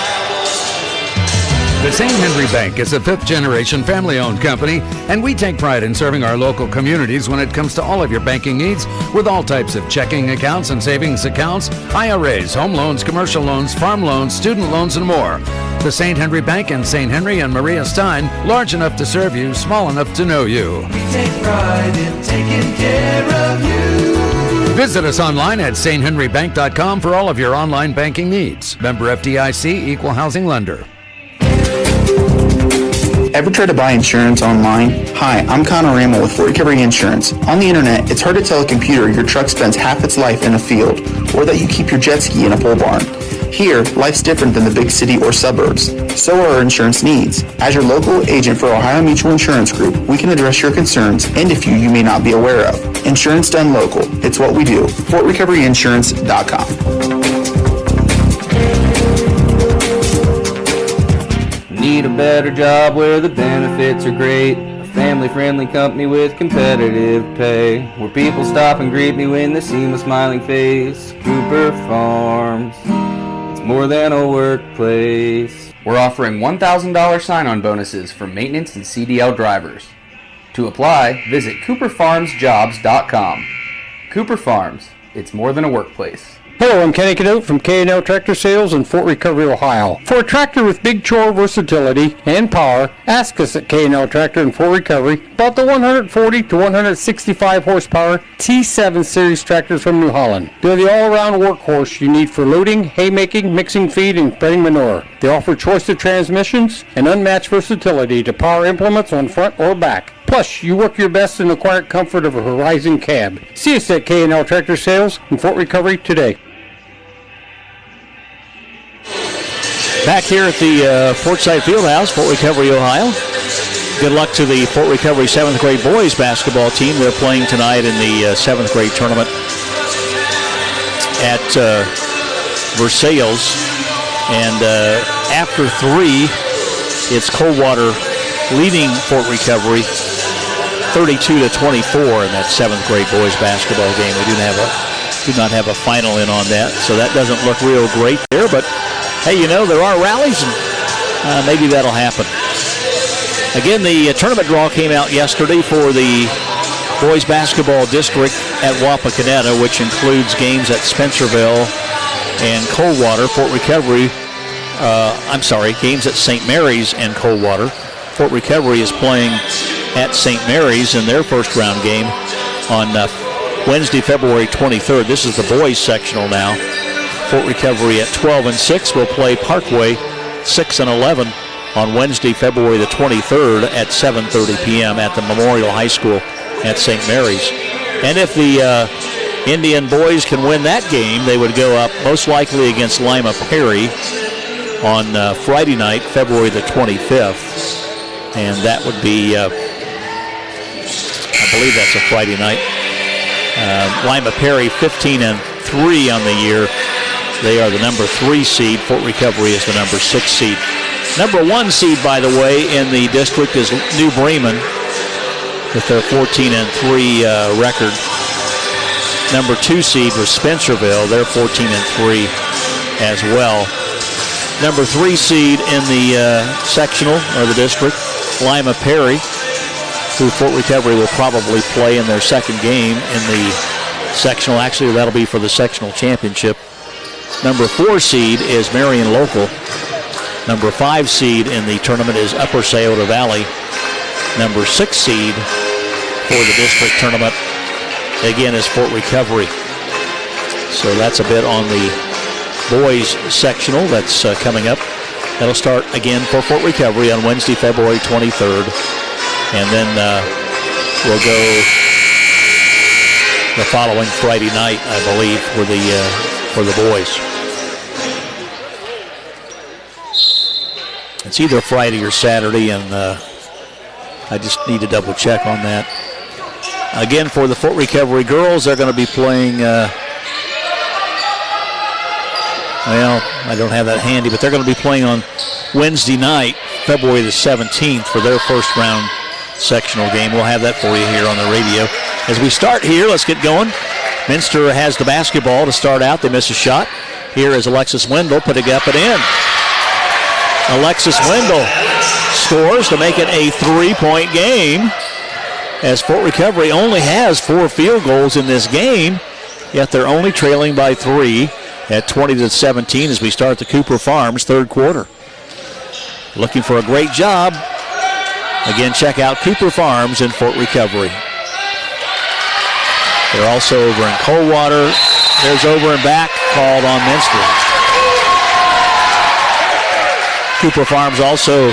The St. Henry Bank is a fifth-generation family-owned company, and we take pride in serving our local communities when it comes to all of your banking needs with all types of checking accounts and savings accounts, IRAs, home loans, commercial loans, farm loans, student loans, and more. The St. Henry Bank in St. Henry and Maria Stein, large enough to serve you, small enough to know you. We take pride in taking care of you. Visit us online at sthenrybank.com for all of your online banking needs. Member FDIC, Equal Housing Lender. Ever try to buy insurance online? Hi, I'm Connor Rammel with Fort Recovery Insurance. On the internet, it's hard to tell a computer your truck spends half its life in a field, or that you keep your jet ski in a pole barn. Here, life's different than the big city or suburbs. So are our insurance needs. As your local agent for Ohio Mutual Insurance Group, we can address your concerns and a few you may not be aware of. Insurance done local. It's what we do. FortRecoveryInsurance.com. Need a better job where the benefits are great. A family-friendly company with competitive pay. Where people stop and greet me when they see my smiling face. Cooper Farms. It's more than a workplace. We're offering $1,000 sign-on bonuses for maintenance and CDL drivers. To apply, visit CooperFarmsJobs.com. Cooper Farms. It's more than a workplace. Hello, I'm Kenny Cadote from K&L Tractor Sales in Fort Recovery, Ohio. For a tractor with big chore versatility and power, ask us at K&L Tractor in Fort Recovery about the 140 to 165 horsepower T7 series tractors from New Holland. They're the all-around workhorse you need for loading, haymaking, mixing feed, and spreading manure. They offer choice of transmissions and unmatched versatility to power implements on front or back. Plus, you work your best in the quiet comfort of a Horizon cab. See us at K&L Tractor Sales in Fort Recovery today. Back here at the Fortside Fieldhouse, Fort Recovery, Ohio. Good luck to the Fort Recovery 7th grade boys basketball team. They're playing tonight in the 7th grade tournament at Versailles. And after 3, it's Coldwater leading Fort Recovery 32-24 in that 7th grade boys basketball game. We do not have a final in on that, so that doesn't look real great there. But hey, there are rallies, and maybe that'll happen. Again, the tournament draw came out yesterday for the boys basketball district at Wapakoneta, which includes games at Spencerville and Coldwater. Games at St. Mary's and Coldwater. Fort Recovery is playing at St. Mary's in their first round game on Wednesday, February 23rd. This is the boys sectional now. Fort Recovery at 12-6 will play Parkway 6-11 on Wednesday, February the 23rd at 7:30 p.m. at the Memorial High School at St. Mary's. And if the Indian boys can win that game, they would go up most likely against Lima Perry on Friday night, February the 25th. And that would be, I believe that's a Friday night. Lima Perry 15-3 on the year. They are the number 3 seed. Fort Recovery is the number 6 seed. Number 1 seed, by the way, in the district is New Bremen with their 14-3 record. Number 2 seed was Spencerville. They're 14-3 as well. Number 3 seed in the sectional or the district, Lima Perry, who Fort Recovery will probably play in their second game in the sectional. Actually, that'll be for the sectional championship. Number 4 seed is Marion Local. Number 5 seed in the tournament is Upper Scioto Valley. Number 6 seed for the district tournament, again, is Fort Recovery. So that's a bit on the boys sectional that's coming up. That'll start again for Fort Recovery on Wednesday, February 23rd. And then we'll go the following Friday night, I believe, for the boys. It's either Friday or Saturday, and I just need to double check on that. Again, for the Fort Recovery girls, they're going to be playing, I don't have that handy, but they're going to be playing on Wednesday night, February the 17th, for their first round sectional game. We'll have that for you here on the radio. As we start here, let's get going. Minster has the basketball to start out. They miss a shot. Here is Alexis Wendell putting up and in. Alexis Wendell scores to make it a 3-point game, as Fort Recovery only has 4 field goals in this game, yet they're only trailing by 3 at 20-17 as we start the Cooper Farms third quarter. Looking for a great job. Again, check out Cooper Farms in Fort Recovery. They're also over in Coldwater. There's over and back called on Minster. Cooper Farms also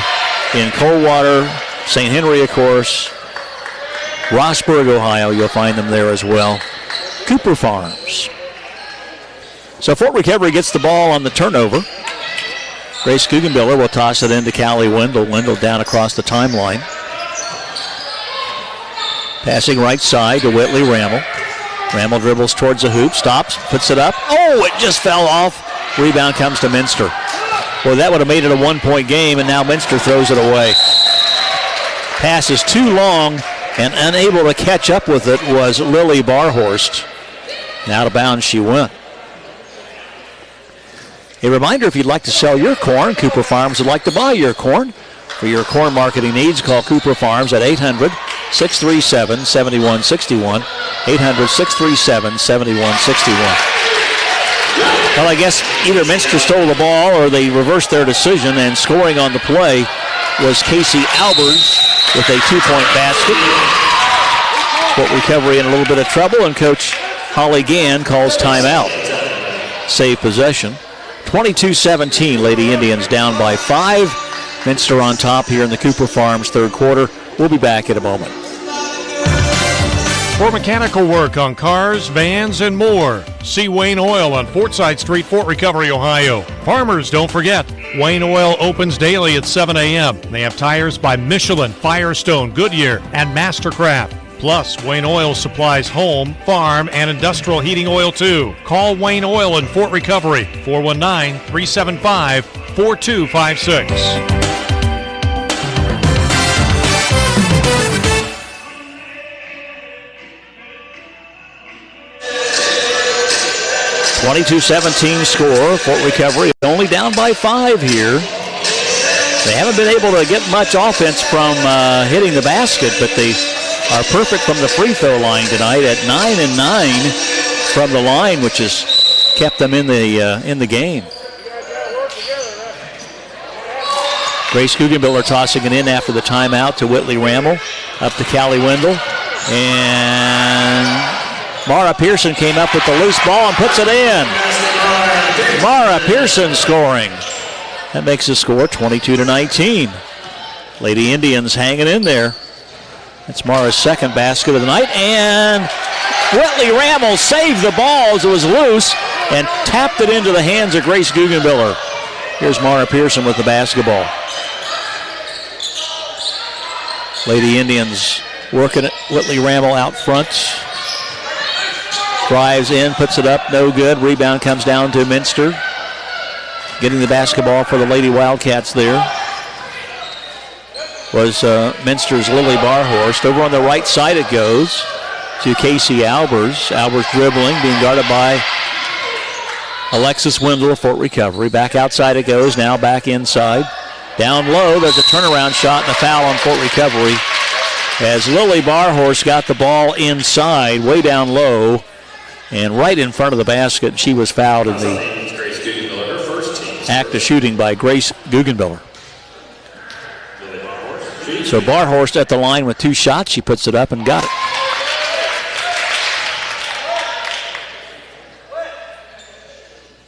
in Coldwater, St. Henry, of course. Rossburg, Ohio, you'll find them there as well. Cooper Farms. So Fort Recovery gets the ball on the turnover. Grace Guggenbiller will toss it into Callie Wendell. Wendell down across the timeline. Passing right side to Whitley Rammel. Rammel dribbles towards the hoop, stops, puts it up. Oh, it just fell off. Rebound comes to Minster. Well, that would have made it a 1-point game, and now Minster throws it away. Pass is too long, and unable to catch up with it was Lily Barhorst. And out of bounds she went. A reminder, if you'd like to sell your corn, Cooper Farms would like to buy your corn. For your corn marketing needs, call Cooper Farms at 800-637-7161. 800-637-7161. Well, I guess either Minster stole the ball or they reversed their decision, and scoring on the play was Casey Albers with a 2-point basket. Fort Recovery in a little bit of trouble, and Coach Holly Gann calls timeout. Save possession. 22-17, Lady Indians down by 5. Minster on top here in the Cooper Farms third quarter. We'll be back in a moment. For mechanical work on cars, vans, and more, see Wayne Oil on Fortside Street, Fort Recovery, Ohio. Farmers, don't forget, Wayne Oil opens daily at 7 a.m. They have tires by Michelin, Firestone, Goodyear, and Mastercraft. Plus, Wayne Oil supplies home, farm, and industrial heating oil, too. Call Wayne Oil in Fort Recovery, 419-375-4256. 22-17 score. Fort Recovery only down by 5 here. They haven't been able to get much offense from hitting the basket, but they are perfect from the free throw line tonight at 9 and 9 from the line, which has kept them in the game. Grace Guggenbiller tossing it in after the timeout to Whitley Ramel. Up to Callie Wendell. And Mara Pearson came up with the loose ball and puts it in. Mara Pearson scoring. That makes the score 22-19. Lady Indians hanging in there. That's Mara's second basket of the night. And Whitley Ramel saved the ball as it was loose and tapped it into the hands of Grace Guggenbiller. Here's Mara Pearson with the basketball. Lady Indians working it. Whitley Ramel out front. Drives in, puts it up, no good. Rebound comes down to Minster. Getting the basketball for the Lady Wildcats there was Minster's Lily Barhorst. Over on the right side it goes to Casey Albers. Albers dribbling, being guarded by Alexis Wendell of Fort Recovery. Back outside it goes, now back inside. Down low, there's a turnaround shot and a foul on Fort Recovery as Lily Barhorst got the ball inside, way down low, and right in front of the basket. She was fouled in the act of shooting by Grace Guggenbiller. So Barhorst at the line with 2 shots. She puts it up and got it.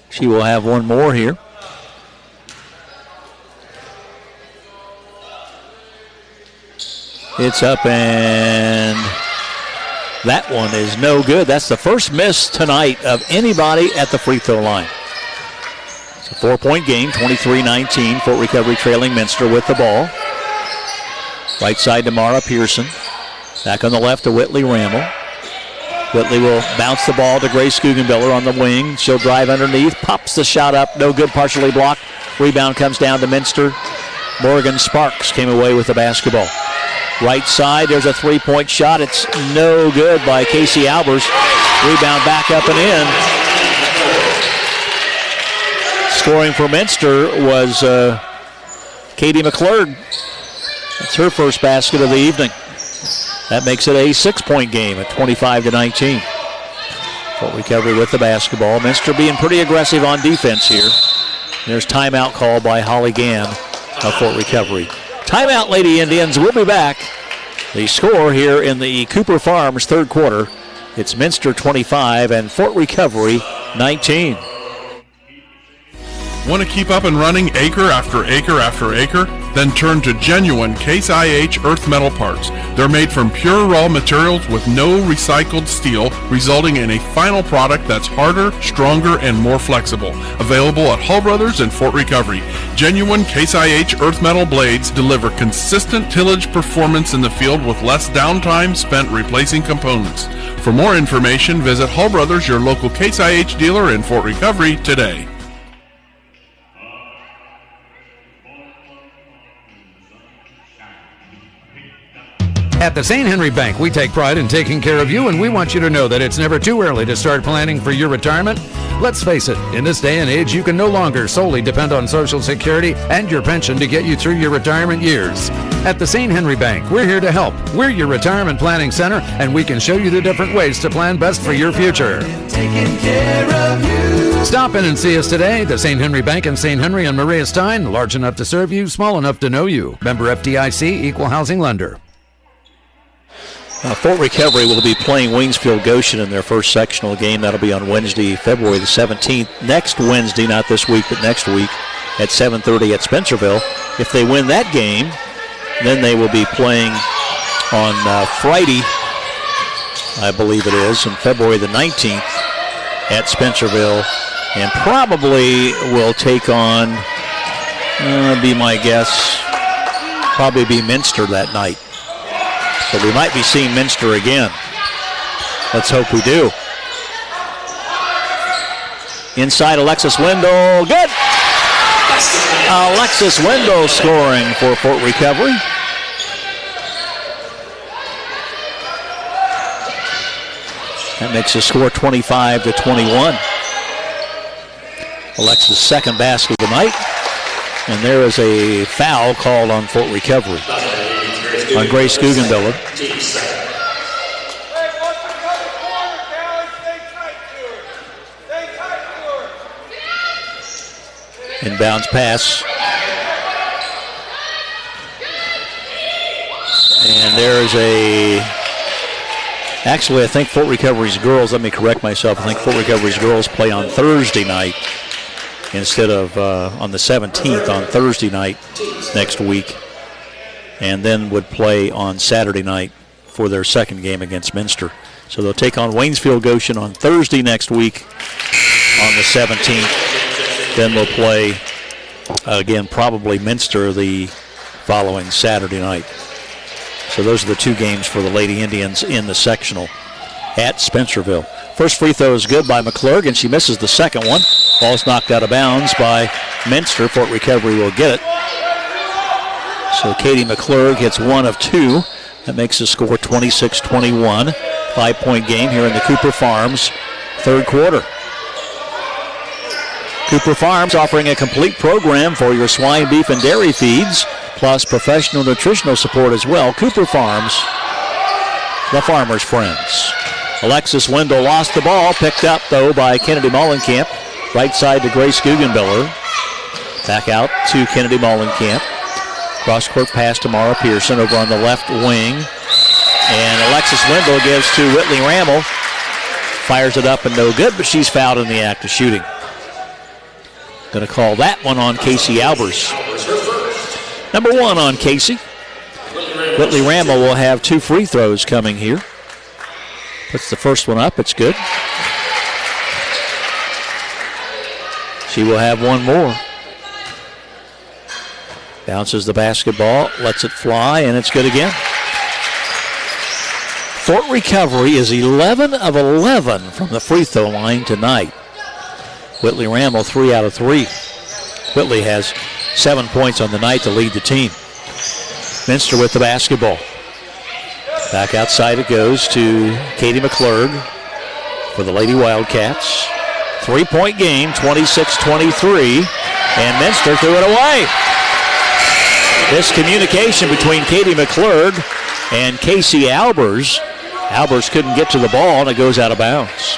She will have one more here. It's up, and that one is no good. That's the first miss tonight of anybody at the free throw line. It's a 4-point game, 23-19. Fort Recovery trailing Minster with the ball. Right side to Mara Pearson. Back on the left to Whitley Ramel. Whitley will bounce the ball to Grace Guggenbiller on the wing. She'll drive underneath, pops the shot up, no good, partially blocked. Rebound comes down to Minster. Morgan Sparks came away with the basketball. Right side, there's a 3-point shot. It's no good by Casey Albers. Rebound back up and in. Scoring for Minster was Katie McClurg. That's her first basket of the evening. That makes it a 6-point game at 25-19. Fort Recovery with the basketball. Minster being pretty aggressive on defense here. There's timeout called by Holly Gann of Fort Recovery. Timeout, Lady Indians. We'll be back. The score here in the Cooper Farms third quarter. It's Minster 25 and Fort Recovery 19. Want to keep up and running acre after acre after acre? Then turn to genuine Case IH earth metal parts. They're made from pure raw materials with no recycled steel, resulting in a final product that's harder, stronger, and more flexible. Available at Hall Brothers and Fort Recovery. Genuine Case IH earth metal blades deliver consistent tillage performance in the field with less downtime spent replacing components. For more information, visit Hall Brothers, your local Case IH dealer in Fort Recovery today. At the St. Henry Bank, we take pride in taking care of you, and we want you to know that it's never too early to start planning for your retirement. Let's face it, in this day and age, you can no longer solely depend on Social Security and your pension to get you through your retirement years. At the St. Henry Bank, we're here to help. We're your retirement planning center, and we can show you the different ways to plan best for your future. Taking care of you. Stop in and see us today. The St. Henry Bank in St. Henry and Maria Stein, large enough to serve you, small enough to know you. Member FDIC, equal housing lender. Fort Recovery will be playing Wingsfield Goshen in their first sectional game. That'll be on Wednesday, February the 17th. Next Wednesday, not this week, but next week at 7:30 at Spencerville. If they win that game, then they will be playing on Friday, I believe it is, on February the 19th at Spencerville, and probably will take on, be my guess, probably be Minster that night. So we might be seeing Minster again. Let's hope we do. Inside, Alexis Wendell. Good! Alexis Wendell scoring for Fort Recovery. That makes the score 25-21. Alexa's second basket of the night. And there is a foul called on Fort Recovery on Grace Guggenbiller. Inbounds pass. And there's actually, I think Fort Recovery's girls, let me correct myself, I think Fort Recovery's girls play on Thursday night instead of on the 17th, on Thursday night next week, and then would play on Saturday night for their second game against Minster. So they'll take on Waynesfield Goshen on Thursday next week on the 17th. Then we'll play, again, probably Minster the following Saturday night. So those are the two games for the Lady Indians in the sectional at Spencerville. First free throw is good by McClurg, and she misses the second one. Ball's knocked out of bounds by Minster. Fort Recovery will get it. So Katie McClurg hits one of two. That makes the score 26-21. 5-point game here in the Cooper Farms third quarter. Cooper Farms offering a complete program for your swine, beef, and dairy feeds, plus professional nutritional support as well. Cooper Farms, the farmer's friends. Alexis Wendell lost the ball, picked up, though, by Kennedy Mollenkamp. Right side to Grace Guggenbiller. Back out to Kennedy Mollenkamp. Cross-court pass to Mara Pearson over on the left wing. And Alexis Wendell gives to Whitley Rammel. Fires it up and no good, but she's fouled in the act of shooting. Going to call that one on Casey Albers. Number one on Casey. Whitley Rammel will have two free throws coming here. Puts the first one up. It's good. She will have one more. Bounces the basketball, lets it fly, and it's good again. Fort Recovery is 11 of 11 from the free throw line tonight. Whitley Rammel 3 out of 3. Whitley has 7 points on the night to lead the team. Minster with the basketball. Back outside it goes to Katie McClurg for the Lady Wildcats. 3-point game, 26-23, and Minster threw it away. Miscommunication between Katie McClurg and Casey Albers. Albers couldn't get to the ball, and it goes out of bounds.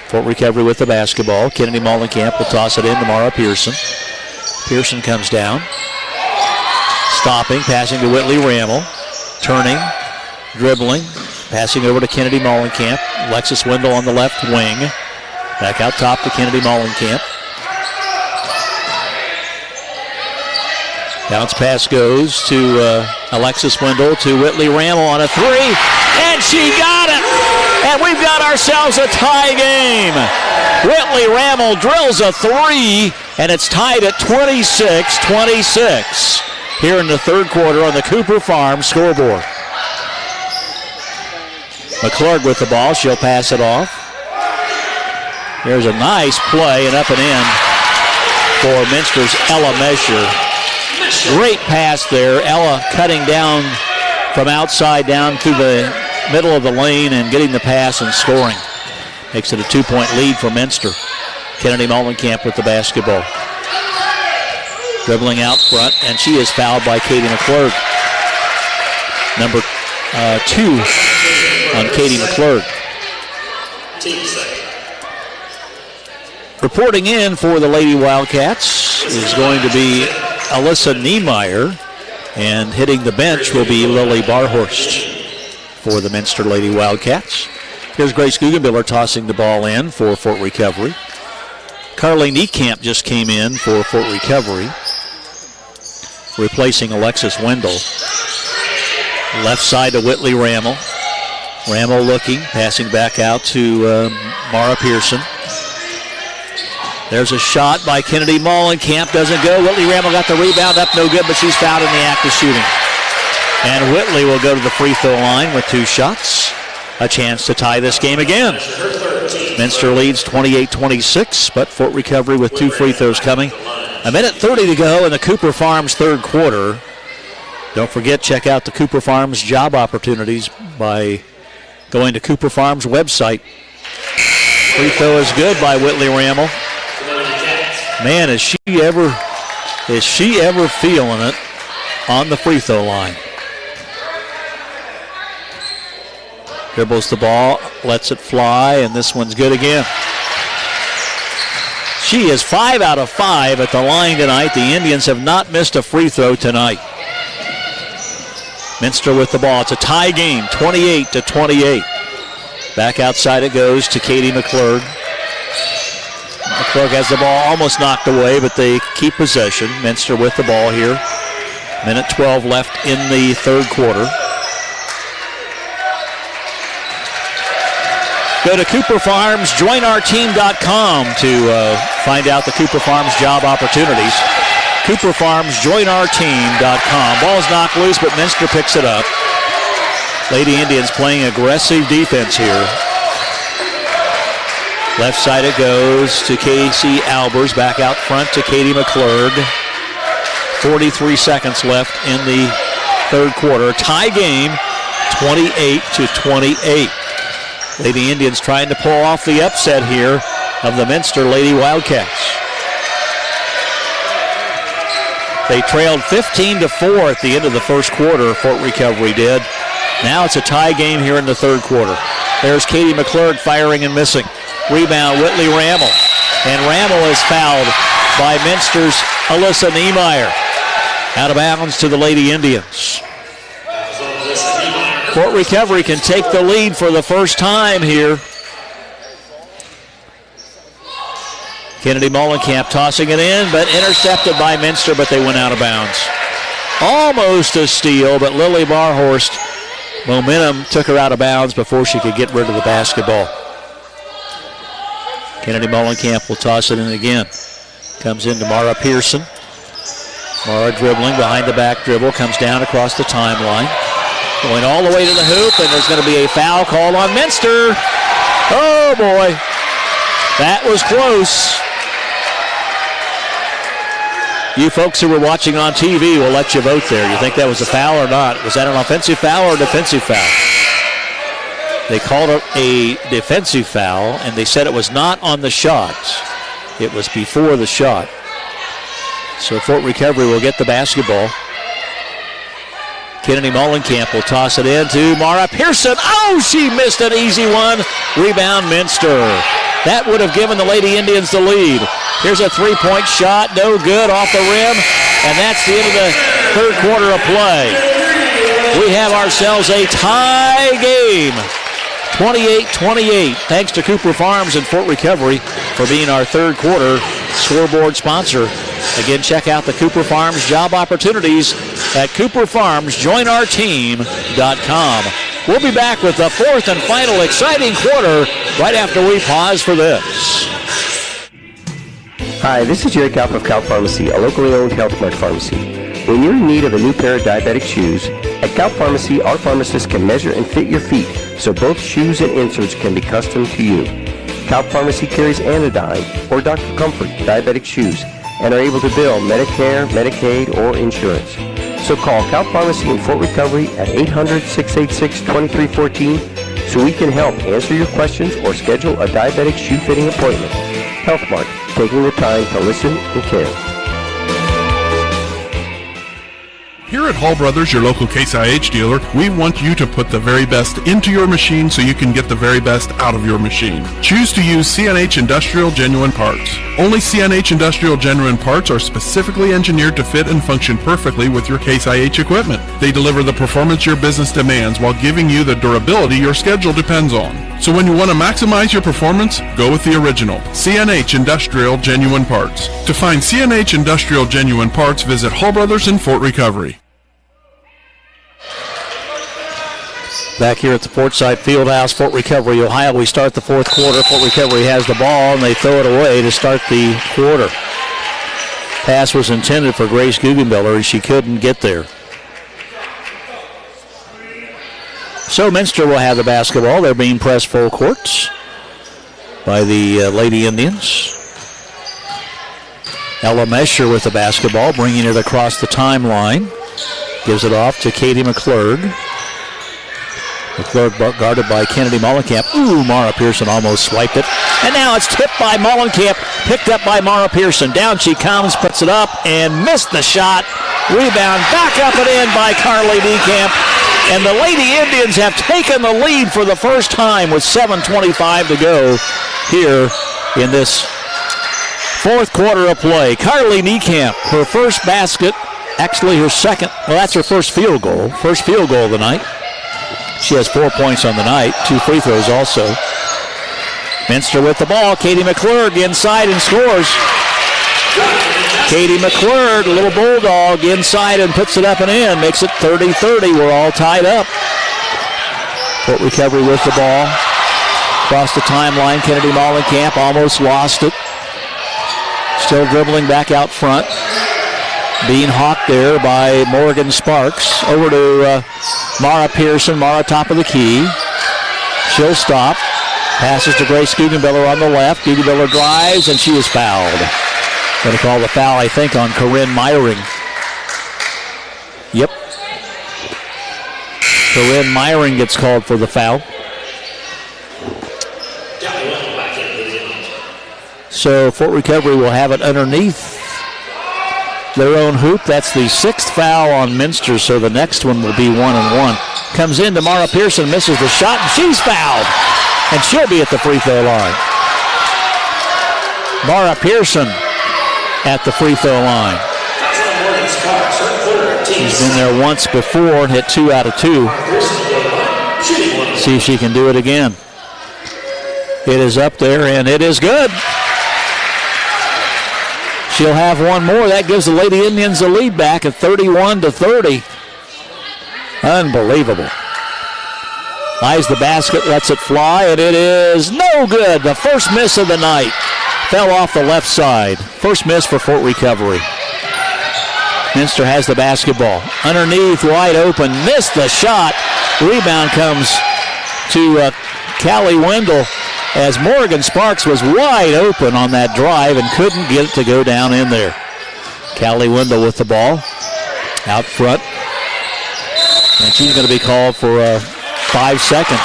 Fort Recovery with the basketball. Kennedy Mollenkamp will toss it in to Mara Pearson. Pearson comes down. Stopping, passing to Whitley Rammel. Turning, dribbling, passing over to Kennedy Mollenkamp. Alexis Wendell on the left wing. Back out top to Kennedy Mollenkamp. Bounce pass goes to Alexis Wendell to Whitley Rammel on a three. And she got it! And we've got ourselves a tie game. Whitley Rammel drills a three, and it's tied at 26-26 here in the third quarter on the Cooper Farms scoreboard. McClurg with the ball. She'll pass it off. There's a nice play and up and in for Minster's Ella Mesher. Great pass there. Ella cutting down from outside down through the middle of the lane and getting the pass and scoring. Makes it a 2-point lead for Minster. Kennedy Mollenkamp with the basketball. Dribbling out front, and she is fouled by Katie McClurg. Number 2 on Katie McClurg. Reporting in for the Lady Wildcats is going to be Alyssa Niemeyer, and hitting the bench will be Lily Barhorst for the Minster Lady Wildcats. Here's Grace Guggenbiller tossing the ball in for Fort Recovery. Carly Niekamp just came in for Fort Recovery, replacing Alexis Wendell. Left side to Whitley Rammel. Rammel looking, passing back out to Mara Pearson. There's a shot by Kennedy Mollenkamp, doesn't go. Whitley Rammel got the rebound up, no good, but she's fouled in the act of shooting. And Whitley will go to the free throw line with 2 shots. A chance to tie this game again. Minster leads 28-26, but Fort Recovery with 2 free throws coming. 1:30 to go in the Cooper Farms third quarter. Don't forget, check out the Cooper Farms job opportunities by going to Cooper Farms website. Free throw is good by Whitley Rammel. Man, is she ever feeling it on the free throw line. Dribbles the ball, lets it fly, and this one's good again. She is 5 out of 5 at the line tonight. The Indians have not missed a free throw tonight. Minster with the ball. It's a tie game, 28-28. Back outside it goes to Katie McClurg. McClurg has the ball almost knocked away, but they keep possession. Minster with the ball here. Minute 12 left in the third quarter. Go to Cooper Farms, joinourteam.com to find out the Cooper Farms job opportunities. Cooper Farms, joinourteam.com. Ball's knocked loose, but Minster picks it up. Lady Indians playing aggressive defense here. Left side it goes to Casey Albers. Back out front to Katie McClurg. 43 seconds left in the third quarter. Tie game, 28-28. Lady Indians trying to pull off the upset here of the Minster Lady Wildcats. They trailed 15-4 at the end of the first quarter, Fort Recovery did. Now it's a tie game here in the third quarter. There's Katie McClurg firing and missing. Rebound, Whitley Rammel. And Rammel is fouled by Minster's Alyssa Niemeyer. Out of bounds to the Lady Indians. Fort Recovery can take the lead for the first time here. Kennedy Mollenkamp tossing it in, but intercepted by Minster, but they went out of bounds. Almost a steal, but Lily Barhorst, momentum took her out of bounds before she could get rid of the basketball. Kennedy Mollenkamp will toss it in again. Comes into Mara Pearson. Mara dribbling behind the back dribble, comes down across the timeline. Going all the way to the hoop, and there's going to be a foul called on Minster. Oh boy, that was close. You folks who were watching on TV will let you vote there. You think that was a foul or not? Was that an offensive foul or a defensive foul? They called it a defensive foul, and they said it was not on the shot. It was before the shot. So Fort Recovery will get the basketball. Kennedy Mollenkamp will toss it in to Mara Pearson. Oh, she missed an easy one. Rebound Minster. That would have given the Lady Indians the lead. Here's a three-point shot, no good, off the rim, and that's the end of the third quarter of play. We have ourselves a tie game, 28-28, thanks to Cooper Farms and Fort Recovery for being our third quarter scoreboard sponsor. Again, check out the Cooper Farms job opportunities at cooperfarmsjoinourteam.com. We'll be back with the fourth and final exciting quarter right after we pause for this. Hi, this is Jerry Kaup of Kaup Pharmacy, a locally owned Health Mart pharmacy. When you're in need of a new pair of diabetic shoes, at Kaup Pharmacy, our pharmacists can measure and fit your feet so both shoes and inserts can be custom to you. Kaup Pharmacy carries Anodyne or Dr. Comfort diabetic shoes and are able to bill Medicare, Medicaid, or insurance. So call Kaup Pharmacy in Fort Recovery at 800-686-2314 so we can help answer your questions or schedule a diabetic shoe fitting appointment. Health Mart, taking the time to listen and care. Here at Hall Brothers, your local Case IH dealer, we want you to put the very best into your machine so you can get the very best out of your machine. Choose to use CNH Industrial Genuine Parts. Only CNH Industrial Genuine Parts are specifically engineered to fit and function perfectly with your Case IH equipment. They deliver the performance your business demands while giving you the durability your schedule depends on. So when you want to maximize your performance, go with the original, CNH Industrial Genuine Parts. To find CNH Industrial Genuine Parts, visit Hall Brothers in Fort Recovery. Back here at the Portside Fieldhouse, Fort Recovery, Ohio, we start the fourth quarter. Fort Recovery has the ball, and they throw it away to start the quarter. Pass was intended for Grace Guggenbiller, and she couldn't get there. So Minster will have the basketball. They're being pressed full court by the Lady Indians. Ella Mesher with the basketball, bringing it across the timeline. Gives it off to Katie McClurg. McClure guarded by Kennedy Mollenkamp. Ooh, Mara Pearson almost swiped it. And now it's tipped by Mollenkamp, picked up by Mara Pearson. Down she comes, puts it up, and missed the shot. Rebound, back up and in by Carly Niekamp. And the Lady Indians have taken the lead for the first time with 7:25 to go here in this fourth quarter of play. Carly Niekamp, her first basket, actually her second, well, that's her first field goal. First field goal of the night. She has 4 points on the night, 2 free throws also. Minster with the ball. Katie McClurg inside and scores. Katie McClurg, little bulldog, inside and puts it up and in. Makes it 30-30. We're all tied up. Fort Recovery with the ball. Across the timeline, Kennedy Mollenkamp almost lost it. Still dribbling back out front. Being hawked there by Morgan Sparks. Over to Mara Pearson. Mara top of the key. She'll stop. Passes to Grace Guggenbiller on the left. Guggenbiller drives, and she is fouled. Going to call the foul, I think, on Corinne Meyering. Yep. Corinne Meyering gets called for the foul. So Fort Recovery will have it underneath their own hoop. That's the 6th foul on Minster, so the next one will be 1-1. Comes in to Mara Pearson, misses the shot, and she's fouled. And she'll be at the free throw line. Mara Pearson at the free throw line. She's been there once before and hit 2 out of 2. See if she can do it again. It is up there, and it is good. She'll have one more. That gives the Lady Indians the lead back at 31-30. Unbelievable. Eyes the basket, lets it fly, and it is no good. The first miss of the night. Fell off the left side. First miss for Fort Recovery. Minster has the basketball. Underneath, wide open. Missed the shot. Rebound comes to Callie Wendell, as Morgan Sparks was wide open on that drive and couldn't get it to go down in there. Callie Wendell with the ball out front. And she's going to be called for 5 seconds.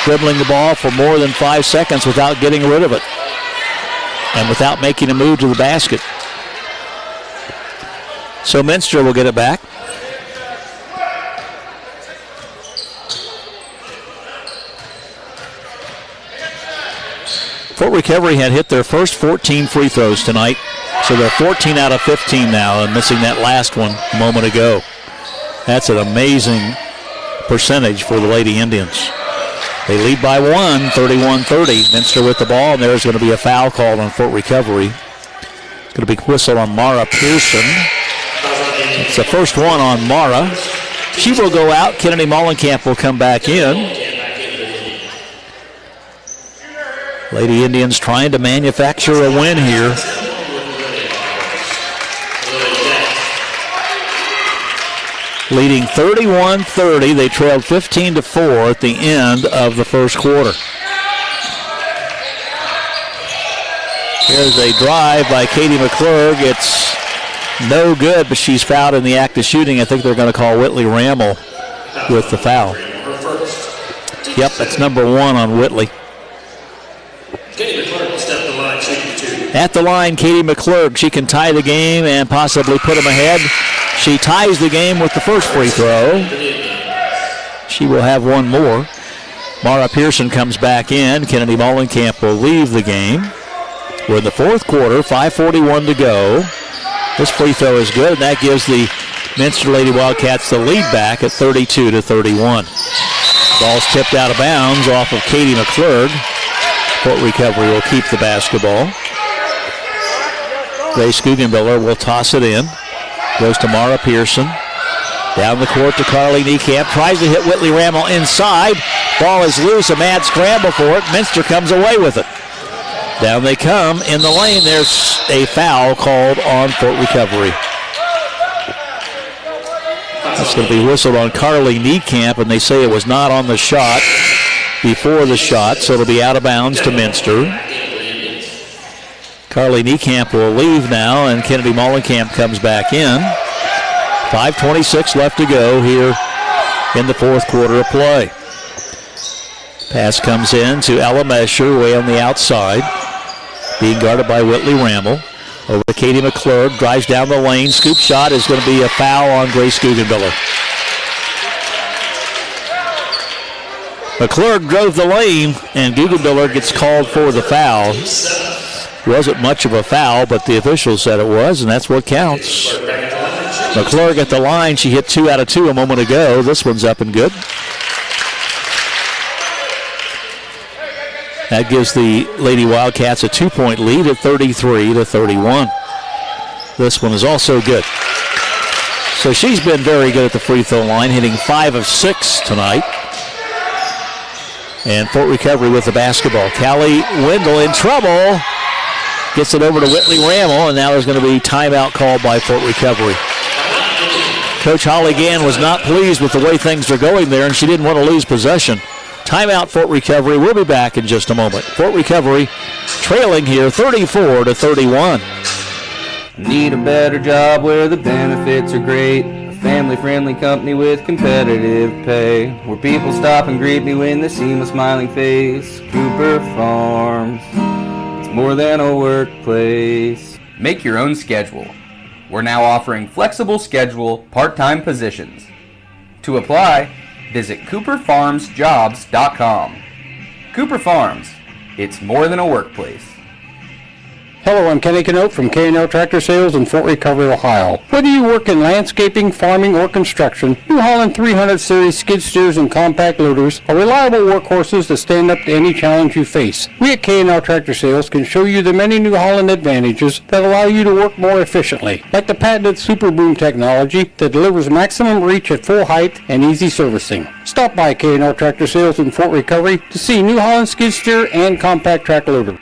Dribbling the ball for more than 5 seconds without getting rid of it and without making a move to the basket. So Minster will get it back. Fort Recovery had hit their first 14 free throws tonight, so they're 14 out of 15 now, and missing that last one a moment ago. That's an amazing percentage for the Lady Indians. They lead by 1, 31-30. Minster with the ball, and there's going to be a foul called on Fort Recovery. It's going to be whistled on Mara Pearson. It's the first one on Mara. She will go out. Kennedy Mollenkamp will come back in. Lady Indians trying to manufacture a win here. Leading 31-30. They trailed 15-4 at the end of the first quarter. Here's a drive by Katie McClurg. It's no good, but she's fouled in the act of shooting. I think they're going to call Whitley Rammel with the foul. Yep, that's number 1 on Whitley. At the line, Katie McClurg. She can tie the game and possibly put them ahead. She ties the game with the first free throw. She will have one more. Mara Pearson comes back in. Kennedy Mollenkamp will leave the game. We're in the fourth quarter, 5:41 to go. This free throw is good, and that gives the Minster Lady Wildcats the lead back at 32-31. Ball's tipped out of bounds off of Katie McClurg. Fort Recovery will keep the basketball. Grace Guggenbiller will toss it in. Goes to Mara Pearson. Down the court to Carly Niekamp. Tries to hit Whitley Rammel inside. Ball is loose. A mad scramble for it. Minster comes away with it. Down they come in the lane. There's a foul called on Fort Recovery. That's going to be whistled on Carly Niekamp, and they say it was not on the shot before the shot, so it'll be out of bounds to Minster. Carly Niekamp will leave now, and Kennedy Mollenkamp comes back in. 5:26 left to go here in the fourth quarter of play. Pass comes in to Ella Mesher way on the outside. Being guarded by Whitley Ramble. Over to Katie McClure, drives down the lane. Scoop shot is going to be a foul on Grace Guggenbiller. McClure drove the lane, and Guggenbiller gets called for the foul. It wasn't much of a foul, but the officials said it was, and that's what counts. McClure at the line. She hit 2 out of 2 a moment ago. This one's up and good. That gives the Lady Wildcats a 2-point lead at 33-31. This one is also good. So she's been very good at the free throw line, hitting 5 of 6 tonight. And Fort Recovery with the basketball. Callie Wendell in trouble. Gets it over to Whitley Ramel, and now there's going to be timeout called by Fort Recovery. Coach Holly Gann was not pleased with the way things are going there, and she didn't want to lose possession. Timeout, Fort Recovery. We'll be back in just a moment. Fort Recovery trailing here 34-31. Need a better job where the benefits are great. A family-friendly company with competitive pay. Where people stop and greet me when they see my smiling face. Cooper Farms. It's more than a workplace. Make your own schedule. We're now offering flexible schedule part-time positions. To apply, visit CooperFarmsJobs.com. Cooper Farms. It's more than a workplace. Hello, I'm Kenny Canote from K&L Tractor Sales in Fort Recovery, Ohio. Whether you work in landscaping, farming, or construction, New Holland 300 Series skid steers and compact loaders are reliable workhorses that stand up to any challenge you face. We at K&L Tractor Sales can show you the many New Holland advantages that allow you to work more efficiently, like the patented Super Boom technology that delivers maximum reach at full height and easy servicing. Stop by K&L Tractor Sales in Fort Recovery to see New Holland skid steer and compact track loader.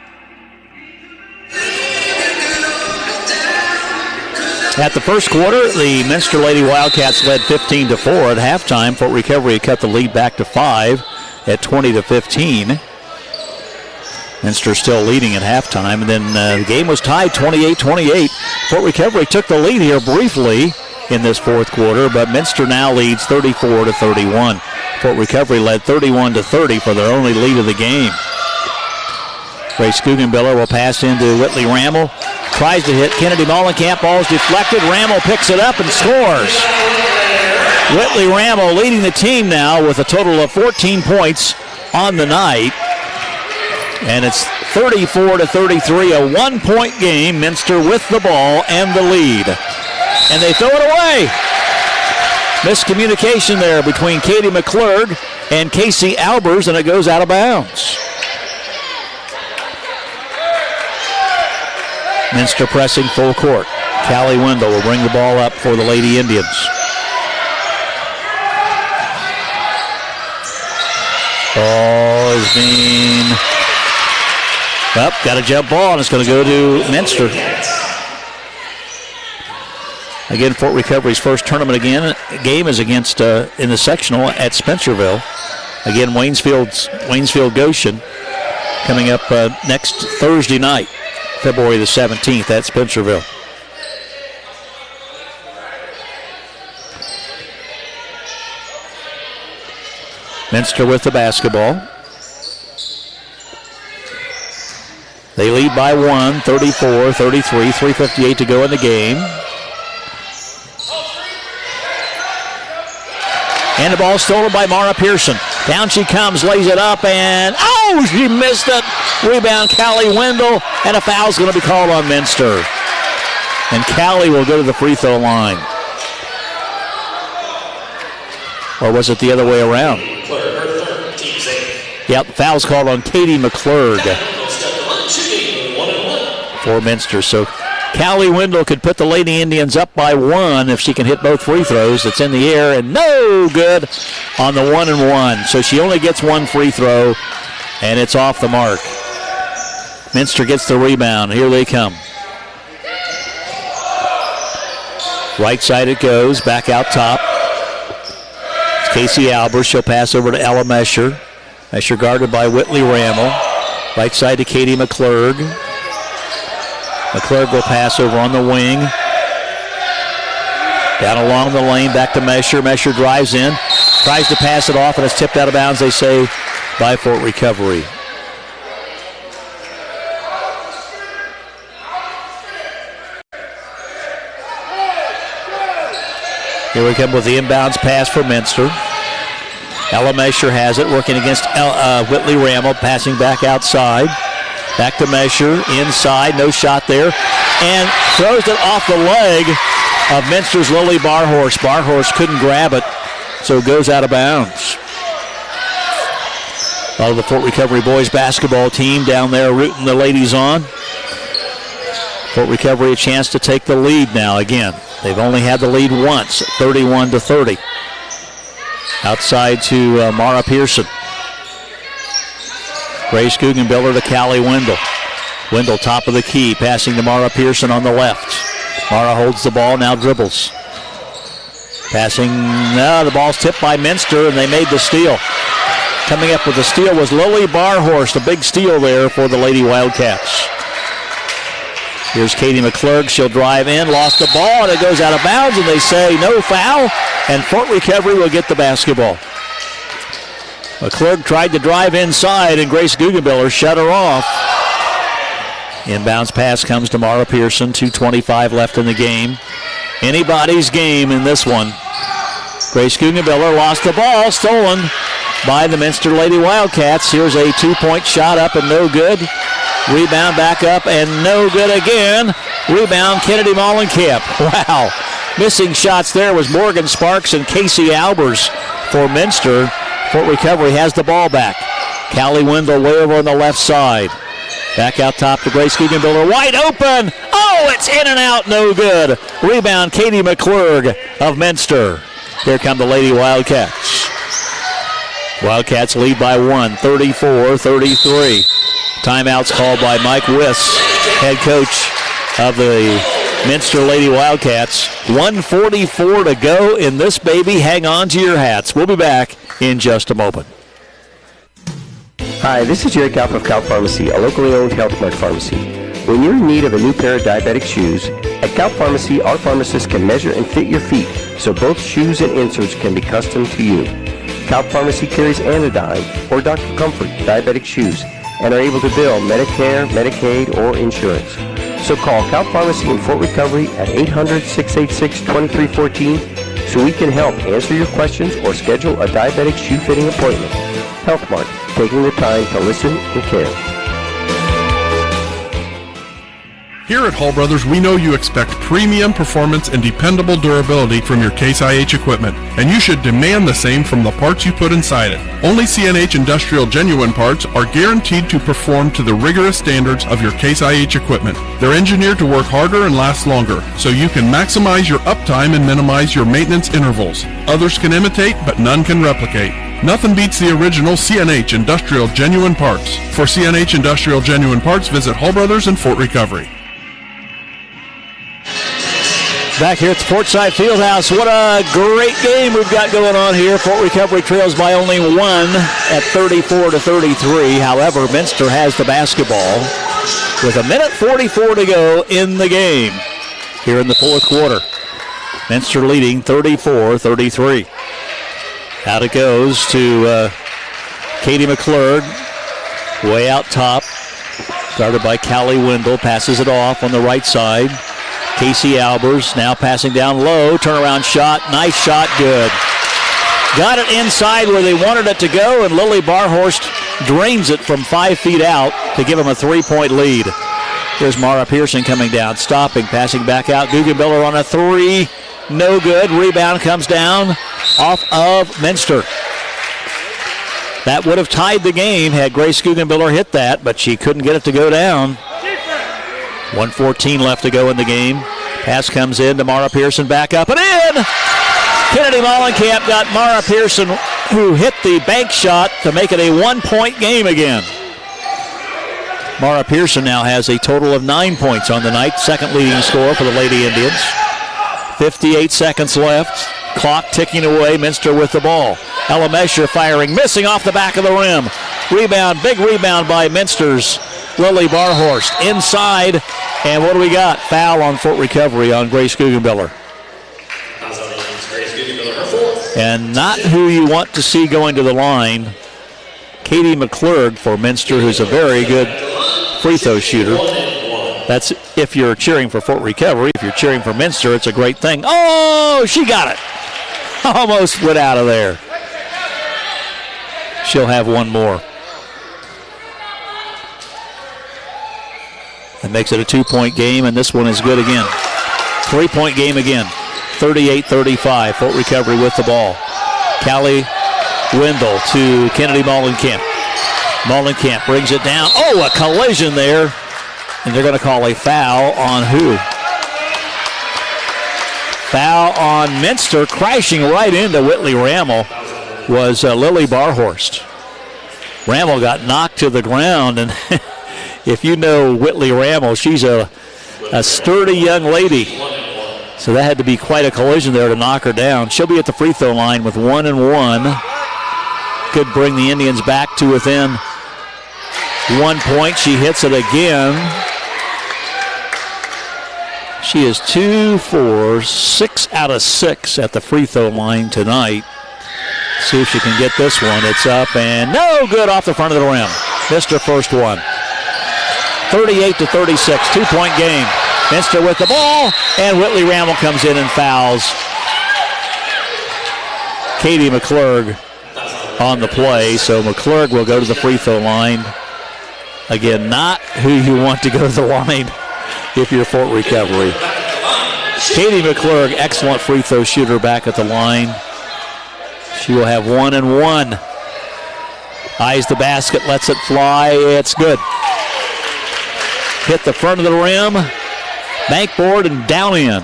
At the first quarter, the Minster Lady Wildcats led 15-4. At halftime, Fort Recovery cut the lead back to 5 at 20-15. Minster still leading at halftime, and then the game was tied 28-28. Fort Recovery took the lead here briefly in this fourth quarter, but Minster now leads 34-31. Fort Recovery led 31-30 for their only lead of the game. Grace Guggenbiller will pass into Whitley Ramel. Tries to hit Kennedy Mollenkamp. Ball's deflected. Ramel picks it up and scores. Whitley Ramel leading the team now with a total of 14 points on the night. And it's 34-33, a 1-point game. Minster with the ball and the lead. And they throw it away. Miscommunication there between Katie McClurg and Casey Albers, and it goes out of bounds. Minster pressing full court. Callie Wendell will bring the ball up for the Lady Indians. Ball is being up. Got a jump ball, and it's going to go to Minster. Again, Fort Recovery's first tournament game is against in the sectional at Spencerville. Again, Waynesfield Goshen coming up next Thursday night. February the 17th at Spencerville. Minster with the basketball. They lead by 1, 34-33, 3:58 to go in the game. And the ball stolen by Mara Pearson. Down she comes, lays it up, and she missed it. Rebound, Callie Wendell, and a foul's going to be called on Minster. And Callie will go to the free throw line. Or was it the other way around? Yep, foul's called on Katie McClurg for Minster. So Callie Wendell could put the Lady Indians up by 1 if she can hit both free throws. It's in the air and no good on the 1-and-1. So she only gets 1 free throw, and it's off the mark. Minster gets the rebound. Here they come. Right side it goes, back out top. It's Casey Albers. She'll pass over to Ella Mesher. Mesher guarded by Whitley Ramel. Right side to Katie McClurg. McClurg will pass over on the wing. Down along the lane, back to Mesher. Mesher drives in. Tries to pass it off, and it's tipped out of bounds, they say, by Fort Recovery. Here we come with the inbounds pass for Minster. Ella Mesher has it, working against Whitley Rammel, passing back outside. Back to Mesher, inside, no shot there. And throws it off the leg of Minster's Lily Barhorse. Barhorse couldn't grab it, so it goes out of bounds. All of the Fort Recovery boys basketball team down there rooting the ladies on. Fort Recovery a chance to take the lead now again. They've only had the lead once, 31-30. Outside to Mara Pearson. Grace Guggenbiller to Callie Wendell. Wendell top of the key, passing to Mara Pearson on the left. Mara holds the ball, now dribbles. Passing, the ball's tipped by Minster, and they made the steal. Coming up with the steal was Lily Barhorst, a big steal there for the Lady Wildcats. Here's Katie McClurg. She'll drive in, lost the ball, and it goes out of bounds, and they say no foul, and Fort Recovery will get the basketball. McClurg tried to drive inside, and Grace Guggenbiller shut her off. Inbounds pass comes to Mara Pearson. 2:25 left in the game. Anybody's game in this one. Grace Guggenbiller lost the ball, stolen by the Minster Lady Wildcats. Here's a 2-point shot up and no good. Rebound back up and no good again. Rebound Kennedy Mollenkamp. Wow. Missing shots there was Morgan Sparks and Casey Albers for Minster. Fort Recovery has the ball back. Callie Wendell way over on the left side. Back out top to Grace Guggenbiller. Wide open. Oh, it's in and out. No good. Rebound Katie McClurg of Minster. Here come the Lady Wildcats. Wildcats lead by 1, 34-33. Timeouts called by Mike Wiss, head coach of the Minster Lady Wildcats. 1:44 to go in this baby. Hang on to your hats. We'll be back in just a moment. Hi, this is Jerry Kalp of Kalp Pharmacy, a locally owned Health Mart pharmacy. When you're in need of a new pair of diabetic shoes, at Kalp Pharmacy, our pharmacists can measure and fit your feet so both shoes and inserts can be custom to you. Kalp Pharmacy carries Anodyne or Dr. Comfort diabetic shoes and are able to bill Medicare, Medicaid, or insurance. So call Kalp Pharmacy in Fort Recovery at 800-686-2314 so we can help answer your questions or schedule a diabetic shoe fitting appointment. Health Mart, taking the time to listen and care. Here at Hall Brothers, we know you expect premium performance and dependable durability from your Case IH equipment, and you should demand the same from the parts you put inside it. Only CNH Industrial Genuine parts are guaranteed to perform to the rigorous standards of your Case IH equipment. They're engineered to work harder and last longer, so you can maximize your uptime and minimize your maintenance intervals. Others can imitate, but none can replicate. Nothing beats the original CNH Industrial Genuine parts. For CNH Industrial Genuine parts, visit Hall Brothers in Fort Recovery. Back here at the Fortside Fieldhouse, what a great game we've got going on here. Fort Recovery trails by only 1 at 34-33. However, Minster has the basketball with 1:44 to go in the game here in the fourth quarter. Minster leading 34-33. Out it goes to Katie McClurg, way out top, guarded by Callie Wendell, passes it off on the right side. Casey Albers now passing down low, turnaround shot, nice shot, good. Got it inside where they wanted it to go, and Lily Barhorst drains it from 5 feet out to give them a 3-point lead. Here's Mara Pearson coming down, stopping, passing back out. Guggenbiller on a 3, no good. Rebound comes down off of Minster. That would have tied the game had Grace Guggenbiller hit that, but she couldn't get it to go down. 1:14 left to go in the game. Pass comes in to Mara Pearson, back up and in! Kennedy Mollenkamp got Mara Pearson, who hit the bank shot to make it a 1-point game again. Mara Pearson now has a total of 9 points on the night, second leading scorer for the Lady Indians. 58 seconds left. Clock ticking away. Minster with the ball. Ella Mesher firing, missing off the back of the rim. Rebound, big rebound by Minster's Lily Barhorst. Inside, and what do we got? Foul on Fort Recovery on Grace Guggenbiller. Grace Guggenbiller, her fourth. And not who you want to see going to the line, Katie McClurg for Minster, who's a very good free throw shooter. That's if you're cheering for Fort Recovery. If you're cheering for Minster, it's a great thing. Oh, she got it. Almost went out of there. She'll have one more. That makes it a 2-point game, and this one is good again. 3-point game again. 38-35. Fort Recovery with the ball. Callie Wendell to Kennedy Mollenkamp. Mollenkamp brings it down. Oh, a collision there. And they're going to call a foul on who? Foul on Minster. Crashing right into Whitley Rammel was Lily Barhorst. Rammel got knocked to the ground, and if you know Whitley Rammel, she's a sturdy young lady. So that had to be quite a collision there to knock her down. She'll be at the free throw line with 1 and 1. Could bring the Indians back to within 1 point. She hits it again. She is 2 for 6 out of 6 at the free throw line tonight. See if she can get this one. It's up and no good off the front of the rim. Missed her first one. 38-36, 2-point game. Minster with the ball, and Whitley Rammel comes in and fouls Katie McClurg on the play. So McClurg will go to the free throw line. Again, not who you want to go to the line if you're Fort Recovery. Katie McClurg, excellent free throw shooter back at the line. She will have 1 and 1. Eyes the basket, lets it fly. It's good. Hit the front of the rim, bankboard, and down in.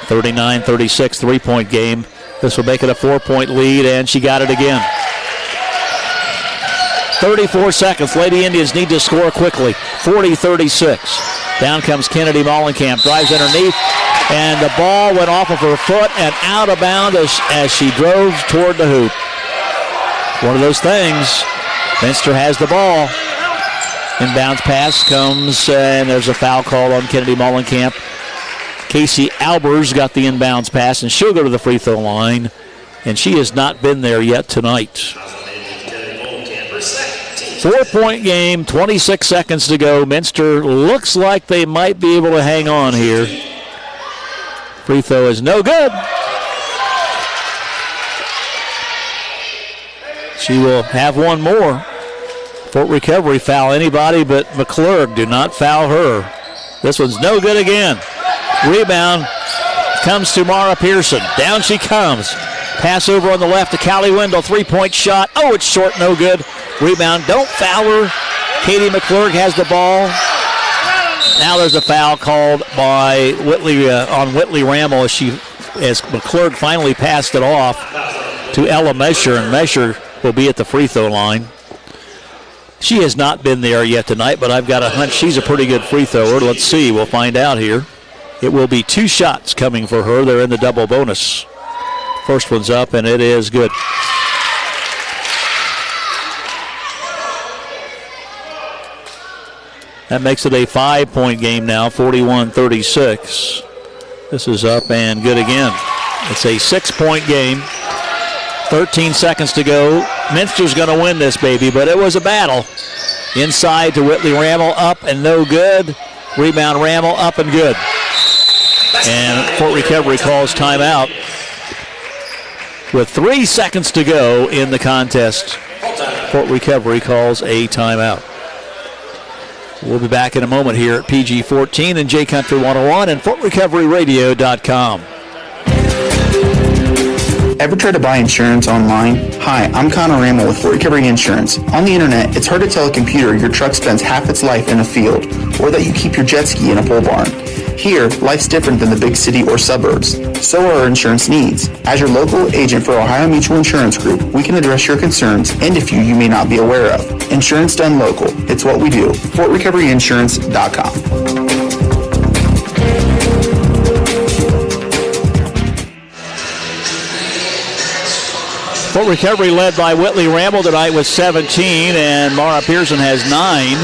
39-36, 3-point game. This will make it a 4-point lead, and she got it again. 34 seconds. Lady Indians need to score quickly. 40-36. Down comes Kennedy Mollenkamp. Drives underneath, and the ball went off of her foot and out of bounds as she drove toward the hoop. One of those things. Minster has the ball. Inbounds pass comes, and there's a foul call on Kennedy Mollenkamp. Casey Albers got the inbounds pass, and she'll go to the free throw line, and she has not been there yet tonight. 4-point game, 26 seconds to go. Minster looks like they might be able to hang on here. Free throw is no good. She will have one more. Fort Recovery foul anybody but McClurg. Do not foul her. This one's no good again. Rebound comes to Mara Pearson. Down she comes. Pass over on the left to Callie Wendell. 3-point shot. Oh, it's short, no good. Rebound, don't foul her. Katie McClurg has the ball. Now there's a foul called by Whitley on Whitley Rammel as McClurg finally passed it off to Ella Mesher, and Mesher will be at the free throw line. She has not been there yet tonight, but I've got a hunch she's a pretty good free thrower. Let's see. We'll find out here. It will be 2 shots coming for her. They're in the double bonus. First one's up, and it is good. That makes it a 5-point game now, 41-36. This is up and good again. It's a 6-point game. 13 seconds to go. Minster's going to win this, baby, but it was a battle. Inside to Whitley Rammel, up and no good. Rebound Rammel, up and good. And Fort Recovery calls timeout. With 3 seconds to go in the contest, Fort Recovery calls a timeout. We'll be back in a moment here at PG-14 and J-Country 101 and FortRecoveryRadio.com. Ever try to buy insurance online? Hi, I'm Connor Rammel with Fort Recovery Insurance. On the internet, it's hard to tell a computer your truck spends half its life in a field, or that you keep your jet ski in a pole barn. Here, life's different than the big city or suburbs. So are our insurance needs. As your local agent for Ohio Mutual Insurance Group, we can address your concerns and a few you may not be aware of. Insurance done local. It's what we do. FortRecoveryInsurance.com. Fort Recovery led by Whitley Rammel tonight with 17, and Mara Pearson has 9.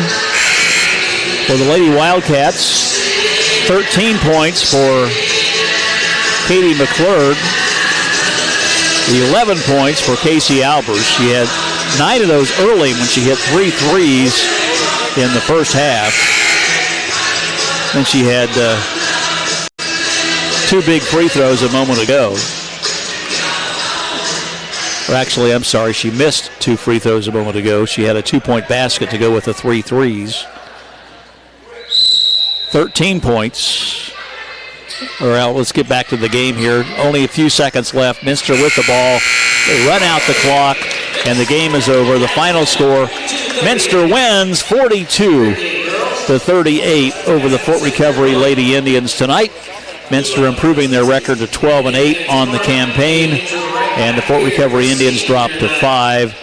For the Lady Wildcats, 13 points for Katie McClurg. 11 points for Casey Albers. She had 9 of those early when she hit 3 threes in the first half. Then she had 2 big free throws a moment ago. Or actually, I'm sorry, she missed 2 free throws a moment ago. She had a 2-point basket to go with the 3 threes. 13 points. All right, let's get back to the game here. Only a few seconds left. Minster with the ball. They run out the clock, and the game is over. The final score, Minster wins 42-38 over the Fort Recovery Lady Indians tonight. Minster improving their record to 12-8 on the campaign, and the Fort Recovery Indians drop to 5